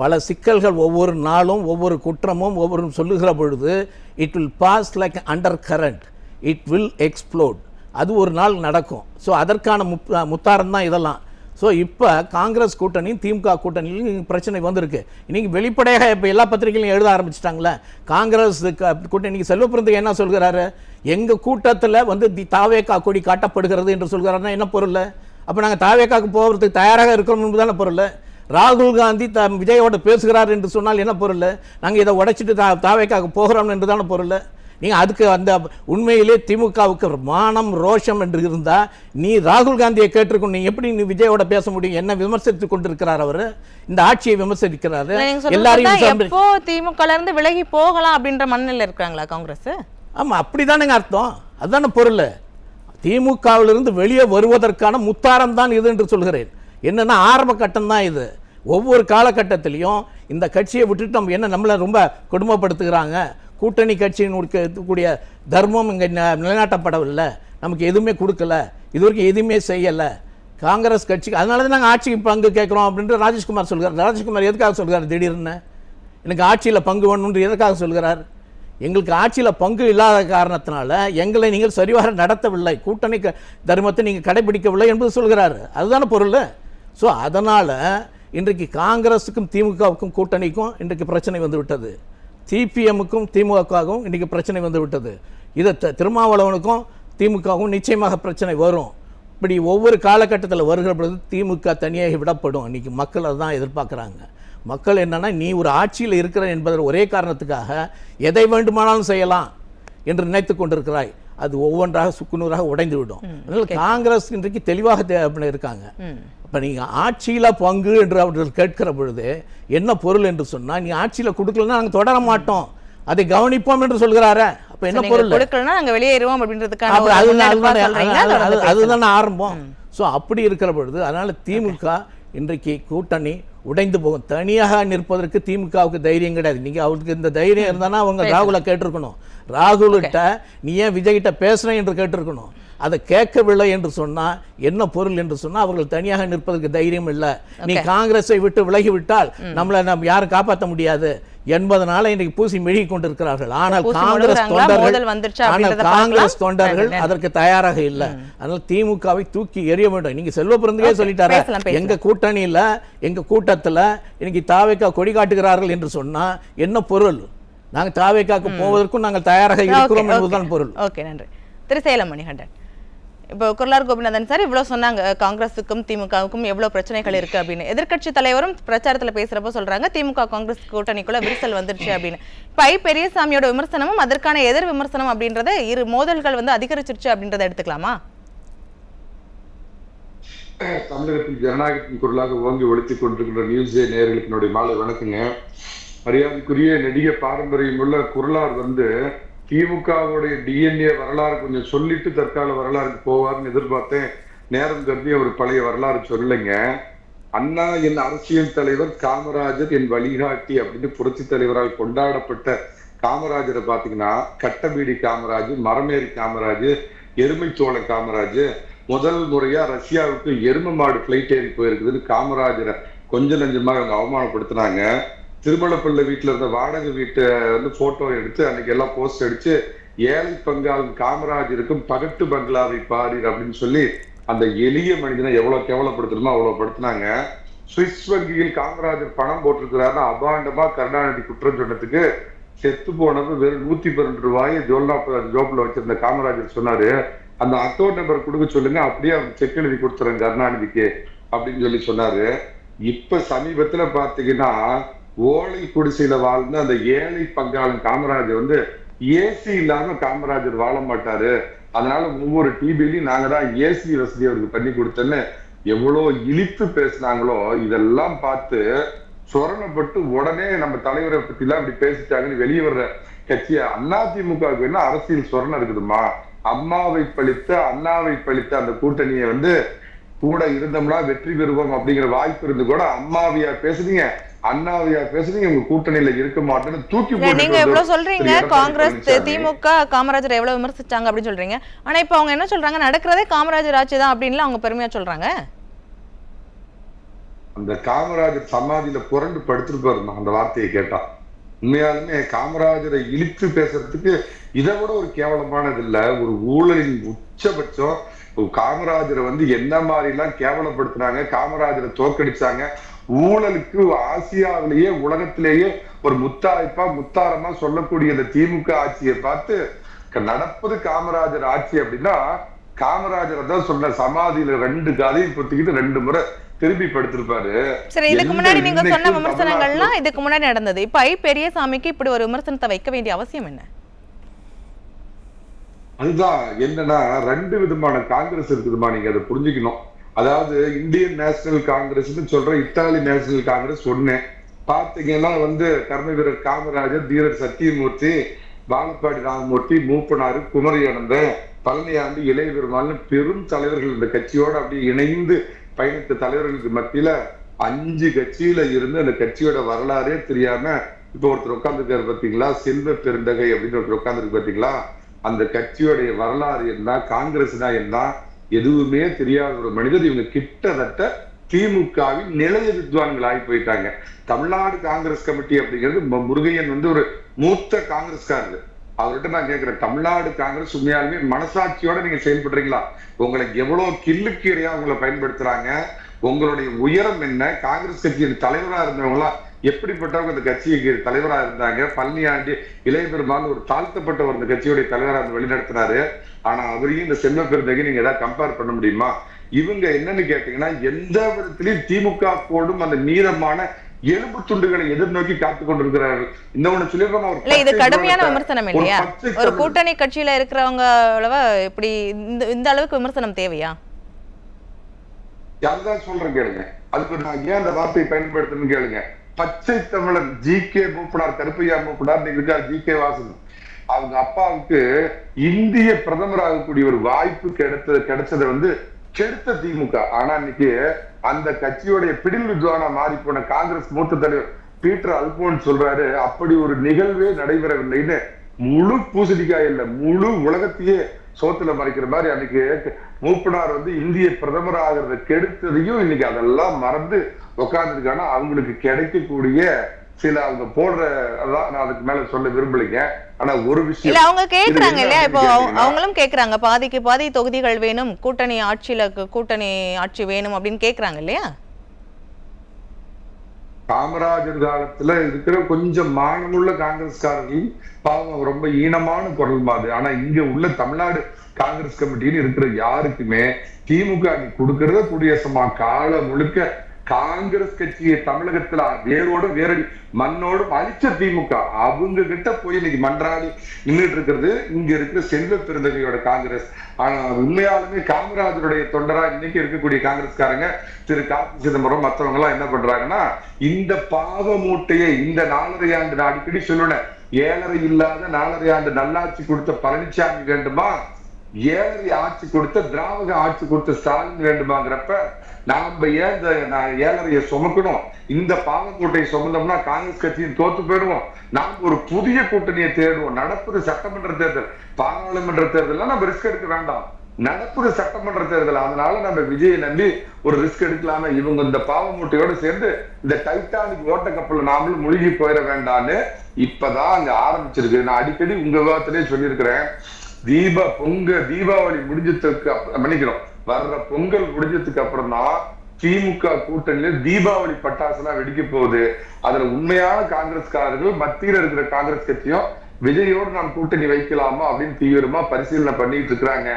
பல சிக்கல்கள் ஒவ்வொரு நாளும் ஒவ்வொரு குற்றமும் ஒவ்வொரு சொல்லுகிற பொழுது it will pass like under current, it will explode. அது ஒரு நாள் நடக்கும். ஸோ அதற்கான முத்தாரம் தான் இதெல்லாம். ஸோ இப்போ காங்கிரஸ் கூட்டணியும் திமுக கூட்டணியும் பிரச்சனை வந்திருக்கு. இன்றைக்கி வெளிப்படையாக இப்போ எல்லா பத்திரிகைகளையும் எழுத ஆரம்பிச்சிட்டாங்களே. காங்கிரஸ் கூட்டணி செல்வப்பிரந்தைக்கு என்ன சொல்கிறாரு, எங்கள் கூட்டத்தில் வந்து தாவேகா கொடி காட்டப்படுகிறது என்று சொல்கிறாருன்னா என்ன பொருள்? அப்போ நாங்கள் தாவேகாவுக்கு போகிறதுக்கு தயாராக இருக்கிறோம் என்பதான பொருள். ராகுல் காந்தி விஜயோட பேசுகிறார் என்று சொன்னால் என்ன பொருள்? நாங்கள் இதை உடைச்சிட்டு தாவேகாவுக்கு போகிறோம் என்று தானே பொருள். நீங்கள் அதுக்கு அந்த உண்மையிலே திமுகவுக்கு மானம் ரோஷம் என்று இருந்தால் நீ ராகுல் காந்தியை கேட்டிருக்கணும். நீ எப்படி நீ விஜயோட பேச முடியும்? என்ன விமர்சித்து கொண்டிருக்கிறார் அவர், இந்த ஆட்சியை விமர்சிக்கிறாரு. எல்லாரையும் திமுக இருந்து விலகி போகலாம் அப்படின்ற மனநிலை இருக்காங்களா காங்கிரஸ்? ஆமா, அப்படிதானுங்க அர்த்தம். அதுதானே பொருள். திமுகவிலிருந்து வெளியே வருவதற்கான முத்தாரம் தான் இது என்று சொல்கிறேன். என்னன்னா ஆரம்ப கட்டம் தான் இது. ஒவ்வொரு காலகட்டத்திலையும் இந்த கட்சியை விட்டுட்டு நம்ம என்ன நம்மளை ரொம்ப கொடுமைப்படுத்துகிறாங்க. கூட்டணி கட்சியின் இருக்கக்கூடிய தர்மம் இங்கே நிலைநாட்டப்படவில்லை, நமக்கு எதுவுமே கொடுக்கல, இது வரைக்கும் எதுவுமே செய்யலை காங்கிரஸ் கட்சிக்கு. அதனால தான் நாங்கள் ஆட்சிக்கு பங்கு கேட்குறோம் அப்படின்ட்டு ராஜேஷ்குமார் சொல்கிறார். ராஜேஷ்குமார் எதுக்காக சொல்கிறார்? திடீர்னு எனக்கு ஆட்சியில் பங்கு வேணும்னு எதுக்காக சொல்கிறார்? எங்களுக்கு ஆட்சியில் பங்கு இல்லாத காரணத்தினால எங்களை நீங்கள் சரிவர நடத்தவில்லை, கூட்டணி தர்மத்தை நீங்கள் கடைபிடிக்கவில்லை என்பது சொல்கிறார். அதுதானே பொருள். ஸோ அதனால் இன்றைக்கு காங்கிரஸுக்கும் திமுகவுக்கும் கூட்டணிக்கும் இன்றைக்கு பிரச்சனை வந்து விட்டது. சிபிஎம்முக்கும் திமுகவுக்கும் இன்றைக்கி பிரச்சனை வந்து விட்டது. இதை திருமாவளவனுக்கும் திமுகவும் நிச்சயமாக பிரச்சனை வரும். இப்படி ஒவ்வொரு காலகட்டத்தில் வருகிற பொழுது திமுக தனியாக விடப்படும். இன்றைக்கி மக்கள் அதுதான் எதிர்பார்க்குறாங்க. மக்கள் என்னன்னா, நீ ஒரு ஆட்சியில் இருக்கிற என்பதன் ஒரே காரணத்துக்காக எதை வேண்டுமானாலும் செய்யலாம் என்று நினைத்து கொண்டிருக்கிறாய். அது ஒவ்வொன்றாக சுக்குநூறாக உடைந்து விடும். அதனால் காங்கிரஸ் இன்றைக்கு தெளிவாக இருக்காங்க. இப்போ நீங்கள் ஆட்சியில் பங்கு என்று அவர்கள் கேட்கிற பொழுது என்ன பொருள் என்று சொன்னால், நீ ஆட்சியில் கொடுக்கலன்னா நாங்கள் தொடர மாட்டோம், அதை கவனிப்போம் என்று சொல்கிறாரு. அப்போ என்ன பொருள்? கொடுக்கலன்னா நாங்கள் வெளியேறுவோம் அப்படின்றதுக்கான அதுதானே ஆரம்பம். ஸோ அப்படி இருக்கிற பொழுது அதனால் திமுக இன்றைக்கு கூட்டணி உடைந்து போகும். தனியாக நிற்பதற்கு திமுகவுக்கு தைரியம் கிடையாது. நீங்கள் அவருக்கு இந்த தைரியம் இருந்தானா அவங்க ராகுலை கேட்டிருக்கணும். ராகுல்கிட்ட நீ ஏன் விஜய்கிட்ட பேசுகிறேன் என்று கேட்டிருக்கணும். அதை கேட்கவில்லை என்று சொன்னால் என்ன பொருள் என்று சொன்னால் அவர்கள் தனியாக நிற்பதற்கு தைரியம் இல்லை. நீ காங்கிரஸை விட்டு விலகிவிட்டால் நம்மளை நம்ம யாரும் காப்பாற்ற முடியாது என்பதனால இன்றைக்கு பூசி மெழுகி கொண்டிருக்கிறார்கள். ஆனால் காங்கிரஸ் தொண்டர்கள் அதற்கு தயாராக இல்லை. அதனால் திமுகவை தூக்கி எறிய வேண்டும். நீங்க செல்வப்பிரந்தையே சொல்லிட்டாரு, எங்க கூட்டணியில எங்க கூட்டத்தில் இன்னைக்கு தாவேகா கொடி காட்டுகிறார்கள் என்று சொன்னா என்ன பொருள்? நாங்கள் தாவேகாக்கு போவதற்கும் நாங்கள் தயாராக இருக்கிறோம் என்பதுதான் பொருள். ஓகே, நன்றி. திரு சேலம் மணிகண்டன், இப்போ குரலார் கோபிநாதன் சார் இவ்வளோ சொன்னாங்க, காங்கிரஸுக்கும் திமுகவுக்கும் எவ்வளோ பிரச்சனைகள் இருக்கு அப்படின்னு. எதிர்க்கட்சி தலைவரும் பிரச்சாரத்தில் பேசுறப்ப சொல்றாங்க திமுக காங்கிரஸ் கூட்டணிக்குள்ள விரிசல் வந்துருச்சு அப்படின்னு. இப்போ பெரியசாமியோட விமர்சனமும் அதற்கான எதிர் விமர்சனம் அப்படின்றத இரு மோதல்கள் வந்து அதிகரிச்சிருச்சு அப்படின்றத எடுத்துக்கலாமா? தமிழகத்தில் ஜனநாயகத்தின் குரலாக ஓங்கி ஒழித்துக் கொண்டிருக்கின்ற நியூஸே நேயர்களுக்கு என்னுடைய மாலை வணக்கங்க. மரியாதைக்குரிய நெடிய பாரம்பரியம் உள்ள குரலார் வந்து திமுகவுடைய டிஎன்ஏ வரலாறு கொஞ்சம் சொல்லிட்டு தற்கால வரலாறுக்கு போவார்னு எதிர்பார்த்தேன். நேரம் கருதி அவர் பழைய வரலாறு சொல்லலைங்க. அண்ணா என் அரசியல் தலைவர், காமராஜர் என் வழிகாட்டி அப்படின்னு புரட்சி தலைவரால் கொண்டாடப்பட்ட காமராஜரை பாத்தீங்கன்னா, கட்டபீடி காமராஜ், மரமேறி காமராஜ், எருமைச்சோள காமராஜ், முதல் முறையா ரஷ்யாவுக்கு எருமை மாடு பிளைட் ஏறி போயிருக்குதுன்னு காமராஜரை கொஞ்சம் நஞ்சமாக அவங்க அவமானப்படுத்தினாங்க. திருமலப்பள்ளி வீட்டுல இருந்த வாடகை வீட்டை வந்து போட்டோ எடுத்து அன்னைக்கு எல்லாம் போஸ்ட் அடிச்சு ஏழை பங்காளன் காமராஜருக்கும் பகட்டு பங்களாவை பாரு அப்படின்னு சொல்லி அந்த எளிய மனிதனை எவ்வளவு கேவலப்படுத்தணுமோ அவ்வளவு படுத்தினாங்க. சுவிஸ் வங்கியில் காமராஜர் பணம் போட்டிருக்கிறாருன்னா அபாண்டமா கருணாநிதி குற்றம் சொன்னதுக்கு செத்து போனது வெறும் 112 ரூபாயை ஜோப்ல வச்சிருந்த காமராஜர் சொன்னாரு, அந்த அக்கௌண்ட் நம்பர் கொடுக்க சொல்லுங்க, அப்படியே அவங்க செக் எழுதி கொடுத்துறேன் கருணாநிதிக்கு அப்படின்னு சொல்லி சொன்னாரு. இப்ப சமீபத்துல பாத்தீங்கன்னா ஓலை குடிசையில வாழ்ந்த அந்த ஏழை பங்காளன் காமராஜர் வந்து ஏசி இல்லாம காமராஜர் வாழ மாட்டாரு, அதனால ஒவ்வொரு டிபிலையும் நாங்க தான் ஏசி வசதி அவருக்கு பண்ணி கொடுத்தேன்னு எவ்வளவு இழித்து பேசினாங்களோ இதெல்லாம் பார்த்து சொரணப்பட்டு உடனே நம்ம தலைவரை பத்தி எல்லாம் இப்படி பேசிட்டாங்கன்னு வெளியே வர்ற கட்சிய அதிமுகவுக்கு என்ன அரசியல் சொரணம் இருக்குதுமா? அம்மாவை பழித்த அண்ணாவை பழித்த அந்த கூட்டணியை வந்து கூட இருந்தோம்னா வெற்றி பெறுவோம் அப்படிங்கிற வாய்ப்பு இருந்து கூட அம்மாவியா பேசுறீங்க, அண்ணாவியா பேசுறீங்க, உங்க கூட்டணியில இருக்க மாட்டேன்னு தூக்கி போட்டு. நீங்க எவ்வளவு சொல்றீங்க காங்கிரஸ் திமுக காமராஜர் எவ்வளவு விமர்சிச்சாங்க அப்படின்னு சொல்றீங்க. ஆனா இப்ப அவங்க என்ன சொல்றாங்க, நடக்கிறதே காமராஜர் ஆட்சி தான் அப்படின்னு அவங்க பெருமையா சொல்றாங்க. அந்த காமராஜர் சமாதியில புரண்டு படுத்திருப்பாரு அந்த வார்த்தையை கேட்டா. உண்மையாலுமே காமராஜரை இழித்து பேசுறதுக்கு இதை விட ஒரு கேவலமானது இல்ல. ஒரு ஊழலின் உச்சபட்சம். காமராஜரை என்ன மாதிரி எல்லாம் கேவலப்படுத்தினாங்க, காமராஜரை தோற்கடிச்சாங்க. ஊழலுக்கு ஆசியாவிலேயே உலகத்திலேயே ஒரு முத்தாரமா சொல்லக்கூடிய இந்த திமுக ஆட்சியை பார்த்து நடப்பது காமராஜர் ஆட்சி அப்படின்னா, காமராஜர் தான் சொன்ன சமாதியில 2 காதையும் பொத்திக்கிட்டு 2 முறை திரும்பி படுத்திருப்பாரு. சரி, இதுக்கு முன்னாடி நீங்க சொன்ன விமர்சனங்கள்லாம் இதுக்கு முன்னாடி நடந்தது. இப்ப ஐ பெரியசாமிக்கு இப்படி ஒரு விமர்சனத்தை வைக்க வேண்டிய அவசியம் என்ன? அதுதான் என்னன்னா, 2 விதமான காங்கிரஸ் இருக்குதுமா, நீங்க அதை புரிஞ்சுக்கணும். அதாவது இந்தியன் நேஷனல் காங்கிரஸ் சொல்ற இத்தாலி நேஷனல் காங்கிரஸ் ஒண்ணு பாத்தீங்கன்னா கர்ம வீரர் காமராஜர், தீரர் சத்தியமூர்த்தி, வாழப்பாடி ராமமூர்த்தி, மூப்பனாறு, குமரி அனந்தன், பழனியாண்டி, இளைய பெருமாள்னு பெரும் தலைவர்கள் இந்த கட்சியோட அப்படி இணைந்து பயணித்த தலைவர்களுக்கு மத்தியில 5 கட்சியில இருந்து அந்த கட்சியோட வரலாறே தெரியாம இப்ப ஒருத்தர் உட்கார்ந்துருக்காரு பாத்தீங்களா, செல்வ பெருந்தகை அப்படின்னு ஒருத்தர் உட்கார்ந்துருக்கு பாத்தீங்களா. அந்த கட்சியோடைய வரலாறு என்ன, காங்கிரஸ்னா என்ன, எதுவுமே தெரியாத ஒரு மனிதர். இவங்க கிட்டத்தட்ட திமுகவின் நிலைய வித்வான்கள் ஆகி போயிட்டாங்க. தமிழ்நாடு காங்கிரஸ் கமிட்டி அப்படிங்கிறது முருகையன் ஒரு மூத்த காங்கிரஸ்காரர். அவர்கிட்ட நான் கேட்கிறேன், தமிழ்நாடு காங்கிரஸ் உண்மையாலுமே மனசாட்சியோட நீங்க செயல்படுறீங்களா? உங்களை எவ்வளவு கில்லுக்கீரையா உங்களை பயன்படுத்துறாங்க? உங்களுடைய உயரம் என்ன? காங்கிரஸ் கட்சியின் தலைவரா இருந்தவங்களா எப்படிப்பட்டவங்க இந்த கட்சிக்கு தலைவரா இருந்தாங்க? பழனியாண்டி, இளைய பெருமாள் ஒரு தாழ்த்தப்பட்டவர் இந்த கட்சியுடைய தலைவரா வழிநடத்தினாரு. ஆனா அவரையும் இந்த செல்வ பெருந்தகை நீங்க ஏதாவது கம்பேர் பண்ண முடியுமா? இவங்க என்னன்னு கேட்டீங்கன்னா, எந்த விதத்திலையும் திமுக போடும் அந்த நீளமான எலும்பு துண்டுகளை எதிர்நோக்கி காத்து கொண்டிருக்கிறார்கள். இந்த ஒண்ணு சொல்லிடுறோம், இது கடுமையான விமர்சனம் இல்லையா? ஒரு கூட்டணி கட்சியில இருக்கிறவங்க இப்படி இந்த அளவுக்கு விமர்சனம் தேவையா? யாருதான் சொல்றேன் கேளுங்க. அதுக்கு நான் ஏன் அந்த வார்த்தையை பயன்படுத்தணும்னு கேளுங்க. பச்சை தமிழன் ஜி.கே. மூப்பனார், கருப்பையா மூப்பனார், ஜி.கே. வாசன், அவங்க அப்பாவுக்கு இந்திய பிரதமர் ஆகக்கூடிய ஒரு வாய்ப்பு கிடைச்சதை கெடுத்த திமுக. ஆனா இன்னைக்கு அந்த கட்சியோடைய பிடில் வித்வானா மாறி போன காங்கிரஸ் மூத்த தலைவர் பீட்டர் அல்போன்ஸ் சொல்றாரு, அப்படி ஒரு நிகழ்வே நடைபெறவில்லைன்னு. முழு பூசணிக்காய் இல்ல, முழு உலகத்தையே சோத்துல மறைக்கிற மாதிரி அன்னைக்கு மூப்பனார் இந்திய பிரதமர் ஆகிறத கெடுத்ததையும் இன்னைக்கு அதெல்லாம் மறந்து உட்கார்ந்துருக்கானா. அவங்களுக்கு கிடைக்கக்கூடிய சில அவங்க போடுற நான் அதுக்கு மேல சொல்ல விரும்பலைங்க. ஆனா ஒரு விஷயம் இல்ல, அவங்க கேக்குறாங்க இல்லையா, இப்போ அவங்களும் கேக்குறாங்க பாதிக்கு பாதி தொகுதிகள் வேணும், கூட்டணி ஆட்சி வேணும் அப்படின்னு கேக்குறாங்க இல்லையா? காமராஜர் காலத்துல இருக்கிற கொஞ்சம் மானமுள்ள காங்கிரஸ்காரர்கள் பாவம் ரொம்ப ஈனமான குரல் மாதிரி. ஆனா இங்க உள்ள தமிழ்நாடு காங்கிரஸ் கமிட்டின்னு இருக்கிற யாருக்குமே திமுக கொடுக்கறத குடியரசமா கால முழுக்க காங்கிரஸ் கட்சியை தமிழகத்துல வேரோடு வேரடி மண்ணோடும் அழிச்ச திமுக அவங்க கிட்ட போய் இன்னைக்கு மன்றாடி நின்றுட்டு இருக்கிறது இங்க இருக்கிற செல்வ பெருந்தகையோட காங்கிரஸ். ஆனா உண்மையாலுமே காமராஜருடைய தொண்டரா இன்னைக்கு இருக்கக்கூடிய காங்கிரஸ்காரங்க திரு கார்த்தி சிதம்பரம் மற்றவங்க எல்லாம் என்ன பண்றாங்கன்னா, இந்த பாவ மூட்டையை இந்த 4.5 ஆண்டு நான் அடிக்கடி சொல்லுவேன், 7.5 இல்லாத 4.5 ஆண்டு நல்லாட்சி கொடுத்த பழனிசாமி வேண்டுமா, 7.5 ஆட்சி கொடுத்த திராவிட ஆட்சி கொடுத்த ஸ்டாலின் வேண்டுமாங்கிறப்ப நாம ஏன் 7.5 சுமக்கணும்? இந்த பாவக்கூட்டையை சுமந்தோம்னா காங்கிரஸ் கட்சியும் தோத்து போயிடுவோம். நாம் ஒரு புதிய கூட்டணியை தேடுவோம். நடப்புற சட்டமன்ற தேர்தல், பாராளுமன்ற தேர்தல் நம்ம ரிஸ்க் எடுக்க வேண்டாம். நடப்புற சட்டமன்ற தேர்தல், அதனால நம்ம விஜயை நம்பி ஒரு ரிஸ்க் எடுக்கலாம. இவங்க இந்த பாவமூட்டையோடு சேர்ந்து இந்த டைட்டானிக் ஓட்ட கப்பல் நாமளும் மூழ்கி போயிட வேண்டான்னு இப்பதான் அங்க ஆரம்பிச்சிருக்கு. நான் அடிக்கடி உங்க விவாதத்திலே சொல்லியிருக்கிறேன், தீபாவளி முடிஞ்சதுக்கு மன்னிக்கிறோம், வர்ற பொங்கல் முடிஞ்சதுக்கு அப்புறம் தான் திமுக கூட்டணியில தீபாவளி பட்டாசுலாம் வெடிக்க போகுது. அதுல உண்மையான காங்கிரஸ்காரர்கள் மத்தியில இருக்கிற காங்கிரஸ் கட்சியும் விஜயோடு நாம் கூட்டணி வைக்கலாமா அப்படின்னு தீவிரமா பரிசீலனை பண்ணிட்டு இருக்கிறாங்க.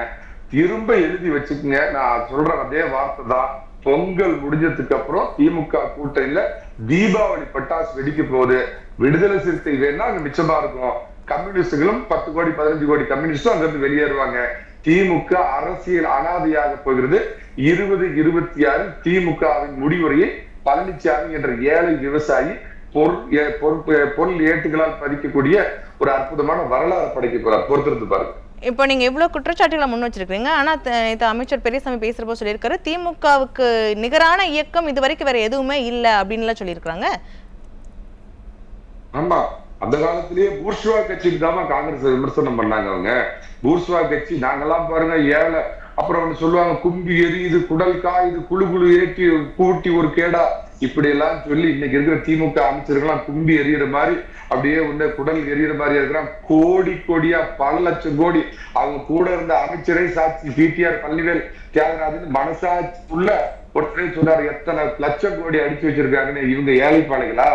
திரும்ப எழுதி வச்சுக்கோங்க, நான் சொல்ற அதே வார்த்தை தான். பொங்கல் முடிஞ்சதுக்கு அப்புறம் திமுக கூட்டணியில தீபாவளி பட்டாசு வெடிக்க போகுது. விடுதலை சிறுத்தை வேணா அங்க மிச்சமா இருக்கும், கம்யூனிஸ்டுகளும் 10 கோடி 15 கோடி கம்யூனிஸ்டும் அங்கிருந்து வெளியேறுவாங்க. திமுக அரசியல் அனாதையாக போகிறது. 2026 திமுகவின் முடிவுரையை பழனிசாமி என்ற ஏழை விவசாயி பொருள் ஏட்டுகளால் பதிக்கக்கூடிய ஒரு அற்புதமான வரலாறு படைக்க போறார். பொறுத்திருந்து பாருங்க. இப்போ நீங்க இவ்வளவு குற்றச்சாட்டுகளை முன் வச்சிருக்கீங்க, ஆனா அமைச்சர் பெரியசாமி பேசுறப்போ சொல்லியிருக்காரு, திமுகவுக்கு நிகரான இயக்கம் இது வரைக்கும் வேற எதுவுமே இல்ல அப்படின்னு சொல்லியிருக்காங்க. ஆமா, அந்த காலத்திலேயே பூர்ஷ்வா கட்சிக்கு தான் காங்கிரஸ் விமர்சனம் பண்ணாங்க. அவங்க பூர்ஷ்வா கட்சி நாங்கெல்லாம் பாருங்க அப்புறம் சொல்லுவாங்க, கும்பி எரியுது, குடல் காயுது, குழு ஏற்றி கூட்டி ஒரு கேடா இப்படி எல்லாம் சொல்லி இன்னைக்கு இருக்கிற திமுக அமைச்சர்கள்லாம் கும்பி எறிகிற மாதிரி அப்படியே உன்ன குடல் எறிகிற மாதிரி இருக்கிறான். கோடி கோடியா பல லட்சம் கோடி அவங்க கூட இருந்த அமைச்சரை சாட்சி பிடிஆர் பழனிவேல் தியாகராஜன் மனசாட்சி உள்ள ஒருத்தரே சொன்னாரு எத்தனை லட்சம் கோடி அடிச்சு வச்சிருக்காங்கன்னு. இவங்க ஏழைப்பாளைகளா?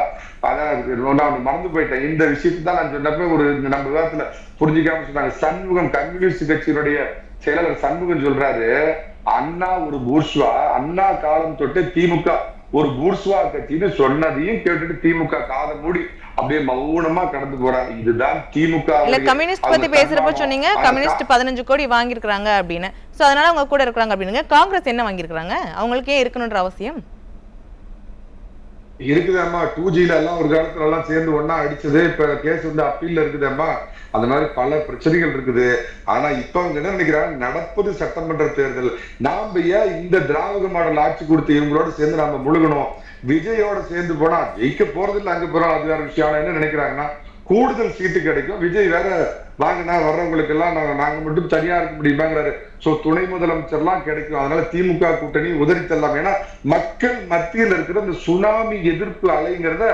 அதான் நான் மறந்து போயிட்டேன். இந்த விஷயத்தை தான் நான் சொன்னப்ப ஒரு நம்ம விவாதத்துல புரிஞ்சுக்காம சொன்னாங்க. சண்முகம் கம்யூனிஸ்ட் கட்சியினுடைய செயலாளர் சண்முகம் சொல்றாரு, அண்ணா ஒரு பூர்ஷ்வா, அண்ணா காலம் தொட்டு திமுக ஒரு பூர்ஷ்வா கட்சின்னு சொன்னதையும் கேட்டுட்டு திமுக காதை மூடி அப்படியே மௌனமா கடந்து போறாங்க. இதுதான் திமுக. இல்ல கம்யூனிஸ்ட் பத்தி பேசுறப்ப சொன்னீங்க கம்யூனிஸ்ட் 15 கோடி வாங்கியிருக்காங்க அப்படின்னு. சோ அதனால அவங்க கூட இருக்கிறாங்க அப்படின்னுங்க. காங்கிரஸ் என்ன வாங்கியிருக்காங்க? அவங்களுக்கு ஏன் இருக்கணும்ன்ற அவசியம் இருக்குதாம்மா? 2Gல எல்லாம் ஒரு காலத்துல எல்லாம் சேர்ந்து ஒன்னா அடிச்சது. இப்ப கேஸ் வந்து அப்பீல்ல இருக்குதாம்மா. அந்த மாதிரி பல பிரச்சனைகள் இருக்குது. ஆனா இப்ப அவங்க என்ன நினைக்கிறாங்க, நடப்பது சட்டமன்ற தேர்தல், நாம ஏன் இந்த திராவிட மாடல் ஆட்சி கொடுத்து இவங்களோட சேர்ந்து நாம முழுகணும், விஜயோட சேர்ந்து போனா ஜெயிக்க போறது இல்லை, அங்க போறோம் அது வேற விஷயம். என்ன நினைக்கிறாங்கன்னா கூடுதல் சீட்டு கிடைக்கும், விஜய் வேற வாங்கினா வர்றவங்களுக்கு எல்லாம் நாங்க மட்டும் தனியா இருக்க முடியுமாங்கிறாரு. சோ துணை முதலமைச்சர் எல்லாம் கிடைக்கும். அதனால திமுக கூட்டணி உதறி தரலாம். ஏன்னா மக்கள் மத்தியில் இருக்கிற இந்த சுனாமி எதிர்ப்பு அலைங்கிறத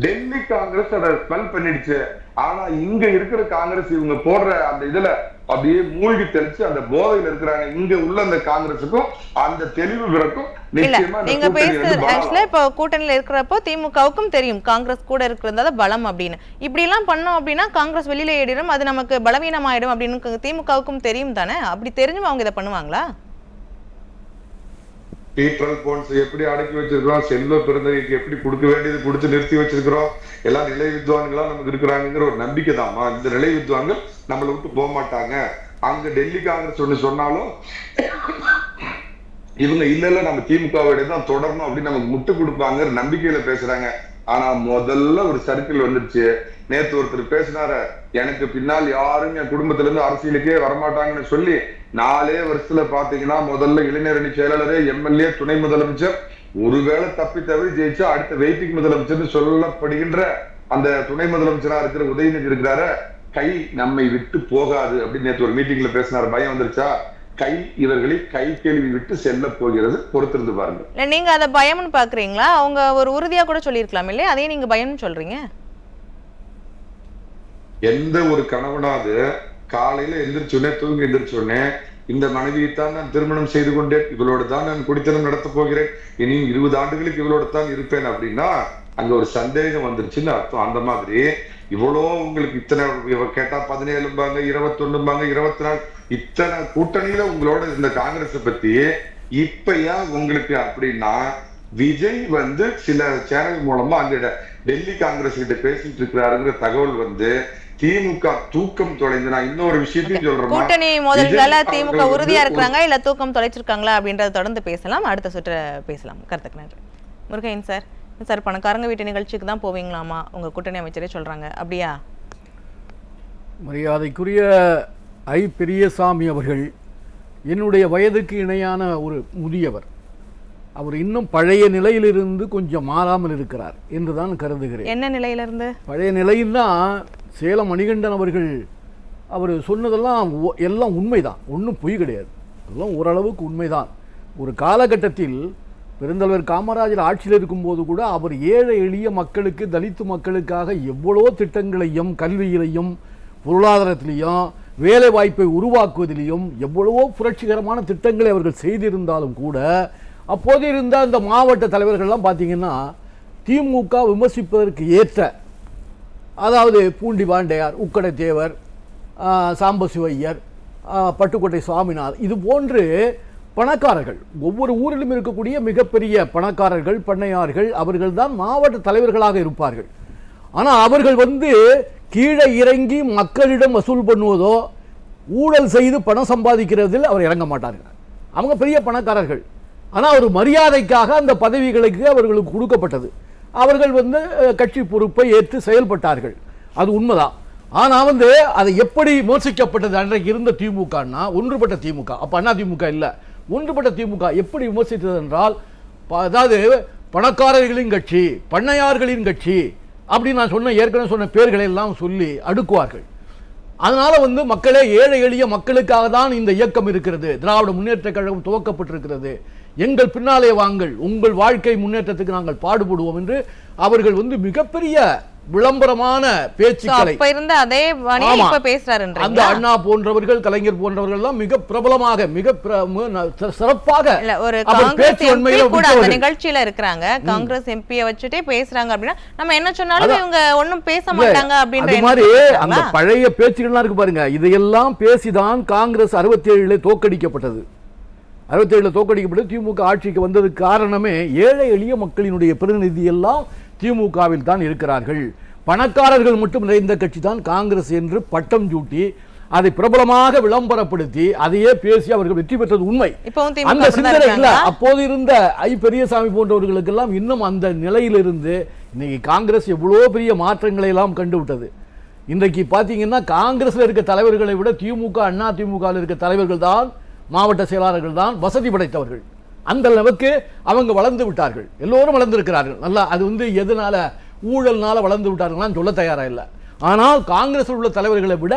டெல்லி காங்கிரஸ் அதை ஸ்மெல் பண்ணிடுச்சு. ஆனா இங்க இருக்கிற காங்கிரஸ் இவங்க போடுற அந்த இதுல அப்படியே மூழ்கி தெளிச்சு அந்த போதையில இருக்கிறாங்க. இங்க உள்ள அந்த காங்கிரஸுக்கும் அந்த தெளிவு பிறக்கும். நீங்க பேசுறது ஆக்சுவலா இப்ப கூட்டணியில இருக்கிறப்போ திமுகவுக்கும் தெரியும் காங்கிரஸ் கூட இருக்கிறதால பலம் அப்படின்னு. இப்படி எல்லாம் பண்ணோம் அப்படின்னா காங்கிரஸ் வெளியில ஏறிடும், அது நமக்கு பலவீனமாயிடும் அப்படின்னு திமுகவுக்கும் தெரியும் தானே. அப்படி தெரிஞ்சும் அவங்க இதை பண்ணுவாங்களா? பீட்ரல் போன்ஸ் எப்படி அடக்கி வச்சிருக்கிறோம், செல்வ பிறந்தகைக்கு எப்படி கொடுக்க வேண்டியது கொடுத்து நிறுத்தி வச்சிருக்கிறோம், எல்லாம் நிலை வித்வான்களா நமக்கு இருக்கிறாங்கிற ஒரு நம்பிக்கை தான்மா. இந்த நிலை வித்வான்கள் நம்மளை விட்டு போக மாட்டாங்க. அங்க டெல்லி காங்கிரஸ் ஒண்ணு சொன்னாலும் இவங்க இல்ல நம்ம திமுகவோட தான் தொடரணும் அப்படின்னு நமக்கு முட்டு கொடுப்பாங்கிற நம்பிக்கையில பேசுறாங்க. ஆனா முதல்ல ஒரு சர்க்கிள் வந்துருச்சு. நேத்து ஒருத்தர் பேசினாரு, எனக்கு பின்னால் யாரும் என் குடும்பத்துல இருந்து அரசியலுக்கே வரமாட்டாங்கன்னு சொல்லி 4 வருஷத்துல பாத்தீங்கன்னா முதல்ல இளைஞரணி செயலாளரே, எம்எல்ஏ, துணை முதலமைச்சர், ஒருவேளை தப்பி தவறி ஜெயிச்சா அடுத்த வெயிட்டிங் முதலமைச்சர் சொல்லப்படுகின்ற அந்த துணை முதலமைச்சரா இருக்கிற உதயநிதி இருக்கிறாரு, கை நம்மை விட்டு போகாது அப்படின்னு நேற்று ஒரு மீட்டிங்ல பேசினாரு. பயம் வந்துருச்சா? கை இவர்களை கை கேள்வி விட்டு செல்ல போகிறது, பொறுத்திருந்து பாருங்க. நீங்க அதை பயம்னு பாக்குறீங்களா? அவங்க ஒரு உறுதியா கூட சொல்லியிருக்கலாம் இல்லையா, அதையும் நீங்க பயம்னு சொல்றீங்க? எந்த ஒரு கணவனாவது காலையில எந்திரிச்சோடனே தூங்கி எந்திரிச்சோடனே இந்த மனைவியைத்தான் நான் திருமணம் செய்து கொண்டேன், இவளோட தான் நான் குடித்தனம் நடத்த போகிறேன், இனி 20 ஆண்டுகளுக்கு இவளோட தான் இருப்பேன் அப்படின்னா அங்க ஒரு சந்தேகம் வந்துருச்சுன்னு அர்த்தம். அந்த மாதிரி இவ்வளோ உங்களுக்கு இத்தனை கேட்டா 17 21 24 இத்தனை கூட்டணியில உங்களோட இருந்த காங்கிரஸ் பத்தி இப்ப ஏன் உங்களுக்கு அப்படின்னா, விஜய் வந்து சில சேனல் மூலமா அங்க டெல்லி காங்கிரஸ் கிட்ட பேசிட்டு இருக்கிறாருங்கிற தகவல் வந்து திமுக தூக்கம் தொலைந்து. நான் இன்னொரு விஷயத்தையும் சொல்றேன், கூட்டணி மோதல்களால திமுக உறுதியா இருக்கிறாங்க இல்ல தூக்கம் தொலைச்சிருக்காங்களா அப்படின்றத தொடர்ந்து பேசலாம். அடுத்த சுற்று பேசலாம். கருத்துக்கு நன்றி. முருகையன் சார், சார் பணக்காரங்க வீட்டு நிகழ்ச்சிக்கு தான் போவீங்களாமா உங்க கூட்டணி அமைச்சரே சொல்றாங்க, அப்படியா? மரியாதைக்குரிய ஐ பெரியசாமி அவர்கள் என்னுடைய வயதுக்கு இணையான ஒரு முதியவர். அவர் இன்னும் பழைய நிலையிலிருந்து கொஞ்சம் மாறாமல் இருக்கிறார் என்று தான் கருதுகிறேன். என்ன நிலையிலிருந்து? பழைய நிலையில்னா சேலம் மணிகண்டன் அவர்கள் அவர் சொன்னதெல்லாம் எல்லாம் உண்மைதான், ஒன்றும் பொய் கிடையாது, அதெல்லாம் ஓரளவுக்கு உண்மைதான். ஒரு காலகட்டத்தில் பெருந்தலைவர் காமராஜர் ஆட்சியில் இருக்கும்போது கூட அவர் ஏழை எளிய மக்களுக்கு, தலித்து மக்களுக்காக எவ்வளோ திட்டங்களையும், கல்வியிலையும், பொருளாதாரத்திலையும், வேலை வாய்ப்பை உருவாக்குவதிலையும் எவ்வளவோ புரட்சிகரமான திட்டங்களை அவர்கள் செய்திருந்தாலும் கூட அப்போது இருந்த அந்த மாவட்ட தலைவர்கள்லாம் பார்த்தீங்கன்னா திமுக விமர்சிப்பதற்கு ஏற்ற, அதாவது பூண்டி பாண்டையார், உக்கடை தேவர், சாம்பசிவையர், பட்டுக்கோட்டை சுவாமிநாதன், இது போன்று பணக்காரர்கள், ஒவ்வொரு ஊரிலும் இருக்கக்கூடிய மிகப்பெரிய பணக்காரர்கள், பண்ணையார்கள், அவர்கள் தான் மாவட்ட தலைவர்களாக இருப்பார்கள். ஆனால் அவர்கள் வந்து கீழே இறங்கி மக்களிடம் வசூல் பண்ணுவதோ ஊழல் செய்து பணம் சம்பாதிக்கிறதில் அவர் இறங்க மாட்டார்கள். அவங்க பெரிய பணக்காரர்கள். ஆனால் ஒரு மரியாதைக்காக அந்த பதவிகளுக்கு அவர்களுக்கு கொடுக்கப்பட்டது. அவர்கள் வந்து கட்சி பொறுப்பை ஏற்று செயல்பட்டார்கள், அது உண்மைதான். ஆனால் வந்து அதை எப்படி விமர்சிக்கப்பட்டது அன்றைக்கு இருந்த திமுகன்னா, ஒன்றுபட்ட திமுக, அப்போ அண்ணா திமுக இல்லை, ஒன்றுபட்ட திமுக எப்படி விமர்சித்தது என்றால், அதாவது பணக்காரர்களின் கட்சி, பண்ணையார்களின் கட்சி அப்படி நான் சொன்ன ஏற்கனவே சொன்ன பேர்களை எல்லாம் சொல்லி அடுக்குவார்கள். அதனால வந்து மக்களே, ஏழை எளிய மக்களுக்காக தான் இந்த இயக்கம் இருக்கிறது, திராவிட முன்னேற்ற கழகம் துவக்கப்பட்டிருக்கிறது, எங்கள் பின்னாலே வாங்கள், உங்கள் வாழ்க்கை முன்னேற்றத்துக்கு நாங்கள் பாடுபடுவோம் என்று அவர்கள் வந்து மிகப்பெரிய விளம்பரமான பேச்சுக்களை அதே அந்த அண்ணா போன்றவர்கள், கலைஞர் போன்றவர்கள் எல்லாம் மிக பிரபலமாக மிக சிறப்பாக ஒரு நிகழ்ச்சியில இருக்கிறாங்க. காங்கிரஸ் எம்பியை வச்சுட்டே பேசுறாங்க அப்படின்னா நம்ம என்ன சொன்னாலும் இவங்க ஒண்ணும் பேச மாட்டாங்க அப்படின்ற மாதிரி அந்த பழைய பேச்சுகள்லாம் இருக்கு பாருங்க. இதையெல்லாம் பேசிதான் காங்கிரஸ் 67 தோற்கடிக்கப்பட்டது. 67 தோற்கடிக்கப்பட்டு திமுக ஆட்சிக்கு வந்ததுக்கு காரணமே ஏழை எளிய மக்களினுடைய பிரதிநிதி எல்லாம் திமுகவில் தான் இருக்கிறார்கள், பணக்காரர்கள் மட்டும் நிறைந்த கட்சி தான் காங்கிரஸ் என்று பட்டம் சூட்டி அதை பிரபலமாக விளம்பரப்படுத்தி அதையே பேசி அவர்கள் வெற்றி பெற்றது உண்மை. அந்த சிந்தனை இல்ல அப்போது இருந்த ஐ பெரியசாமி போன்றவர்களுக்கெல்லாம் இன்னும் அந்த நிலையிலிருந்து இன்னைக்கு காங்கிரஸ் எவ்வளவு பெரிய மாற்றங்களை எல்லாம் கண்டுவிட்டது. இன்றைக்கு பாத்தீங்கன்னா காங்கிரஸ்ல இருக்க தலைவர்களை விட திமுக, அண்ணா திமுக இருக்க தலைவர்கள் தான், மாவட்ட செயலாளர்கள் தான் வசதி படைத்தவர்கள். அந்த அளவுக்கு அவங்க வளர்ந்து விட்டார்கள், எல்லோரும் வளர்ந்திருக்கிறார்கள். நல்லா அது வந்து எதனால ஊழல்னால வளர்ந்து விட்டார்கள் சொல்ல தயாரா இல்லை. ஆனால் காங்கிரஸில் உள்ள தலைவர்களை விட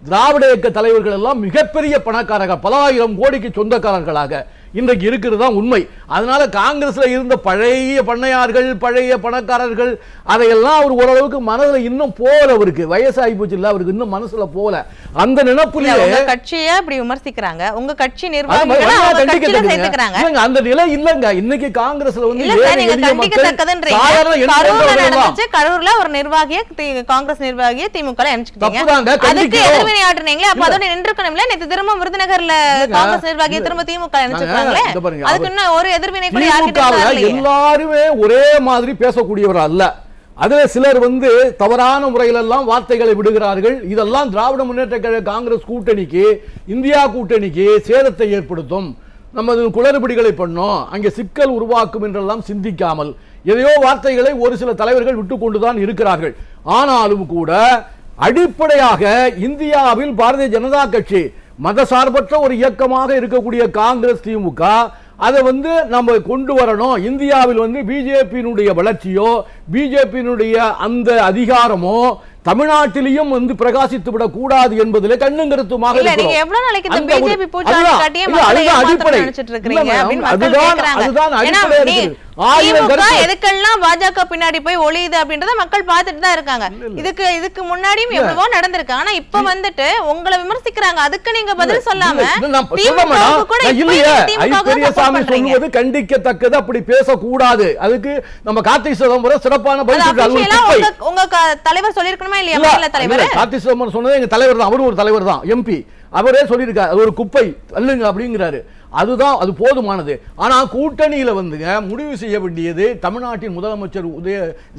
திராவிட இயக்க தலைவர்கள் எல்லாம் மிகப்பெரிய பணக்காரர்கள், பல ஆயிரம் கோடிக்கு சொந்தக்காரர்களாக இன்றைக்கு இருக்கிறது தான் உண்மை. அதனால காங்கிரஸ்ல இருந்த பழைய பண்ணையார்கள், பழைய பணக்காரர்கள் அதையெல்லாம் அவர் ஓரளவுக்கு மனதில் இன்னும் போல, அவருக்கு வயசாகி போச்சு இல்ல, அவருக்கு இன்னும் மனசுல போல. அந்த நினைப்புலயே கட்சியை அப்படி விமர்சிக்கிறாங்க, உங்க கட்சி அந்த நிலை இல்லங்க. இன்னைக்கு காங்கிரஸ்ல வந்து கரூர்ல ஒரு நிர்வாகிய காங்கிரஸ் நிர்வாகிய திமுக திரும்ப விருதுநகர்ல காங்கிரஸ் நிர்வாகிய திரும்ப திமுக எல்லாருமே ஒரே மாதிரி பேசக்கூடியவர் அல்ல. அதுல சிலர் வந்து தவறான முறையில் எல்லாம் வார்த்தைகளை விடுகிறார்கள். இதெல்லாம் திராவிட முன்னேற்ற கழக காங்கிரஸ் கூட்டணிக்கு, இந்தியா கூட்டணிக்கு சேதத்தை ஏற்படுத்தும், நமது குளறுபடிகளை பண்ணோம், அங்கே சிக்கல் உருவாக்கும் என்றெல்லாம் சிந்திக்காமல் எதையோ வார்த்தைகளை ஒரு சில தலைவர்கள் விட்டுக் கொண்டுதான் இருக்கிறார்கள். ஆனாலும் கூட அடிப்படையாக இந்தியாவில் பாரதிய ஜனதா கட்சி மதசார்பற்ற ஒரு இயக்கமாக இருக்கக்கூடிய காங்கிரஸ் திமுக அதை வந்து நம்ம கொண்டு வரணும். இந்தியாவில் வந்து பிஜேபியினுடைய வளர்ச்சியோ பிஜேபியினுடைய அந்த அதிகாரமோ தமிழ்நாட்டிலையும் வந்து பிரகாசித்து விடக் கூடாது என்பதிலே கண்ணும் கருத்துமாக எதுக்கெல்லாம் பாஜக பின்னாடி போய் ஒளியுது அப்படின்றத மக்கள் பார்த்துட்டு தான் இருக்காங்க. இதுக்கு முன்னாடியும் எவ்வளவோ நடந்திருக்கு. ஆனா இப்ப வந்துட்டு உங்களை விமர்சிக்கிறாங்க, அதுக்கு நீங்க பதில் சொல்லாம சொல்வது கண்டிக்கத்தக்கது, அப்படி பேசக்கூடாது. அதுக்கு நம்ம கார்த்திக் சிதம்பரம் சிறப்பான உங்க தலைவர் சொல்லிருக்கணுமா இல்லையா? தலைவர் கார்த்திக் சிதம்பரம் சொன்னது எங்க தலைவர் தான், அவரு ஒரு தலைவர் தான், எம்பி, அவரே சொல்லியிருக்காரு அது ஒரு குப்பை அல்லுங்க அப்படிங்கிறாரு. அதுதான், அது போதுமானது. ஆனா கூட்டணியில வந்துங்க முடிவு செய்ய வேண்டியது தமிழ்நாட்டின் முதலமைச்சர்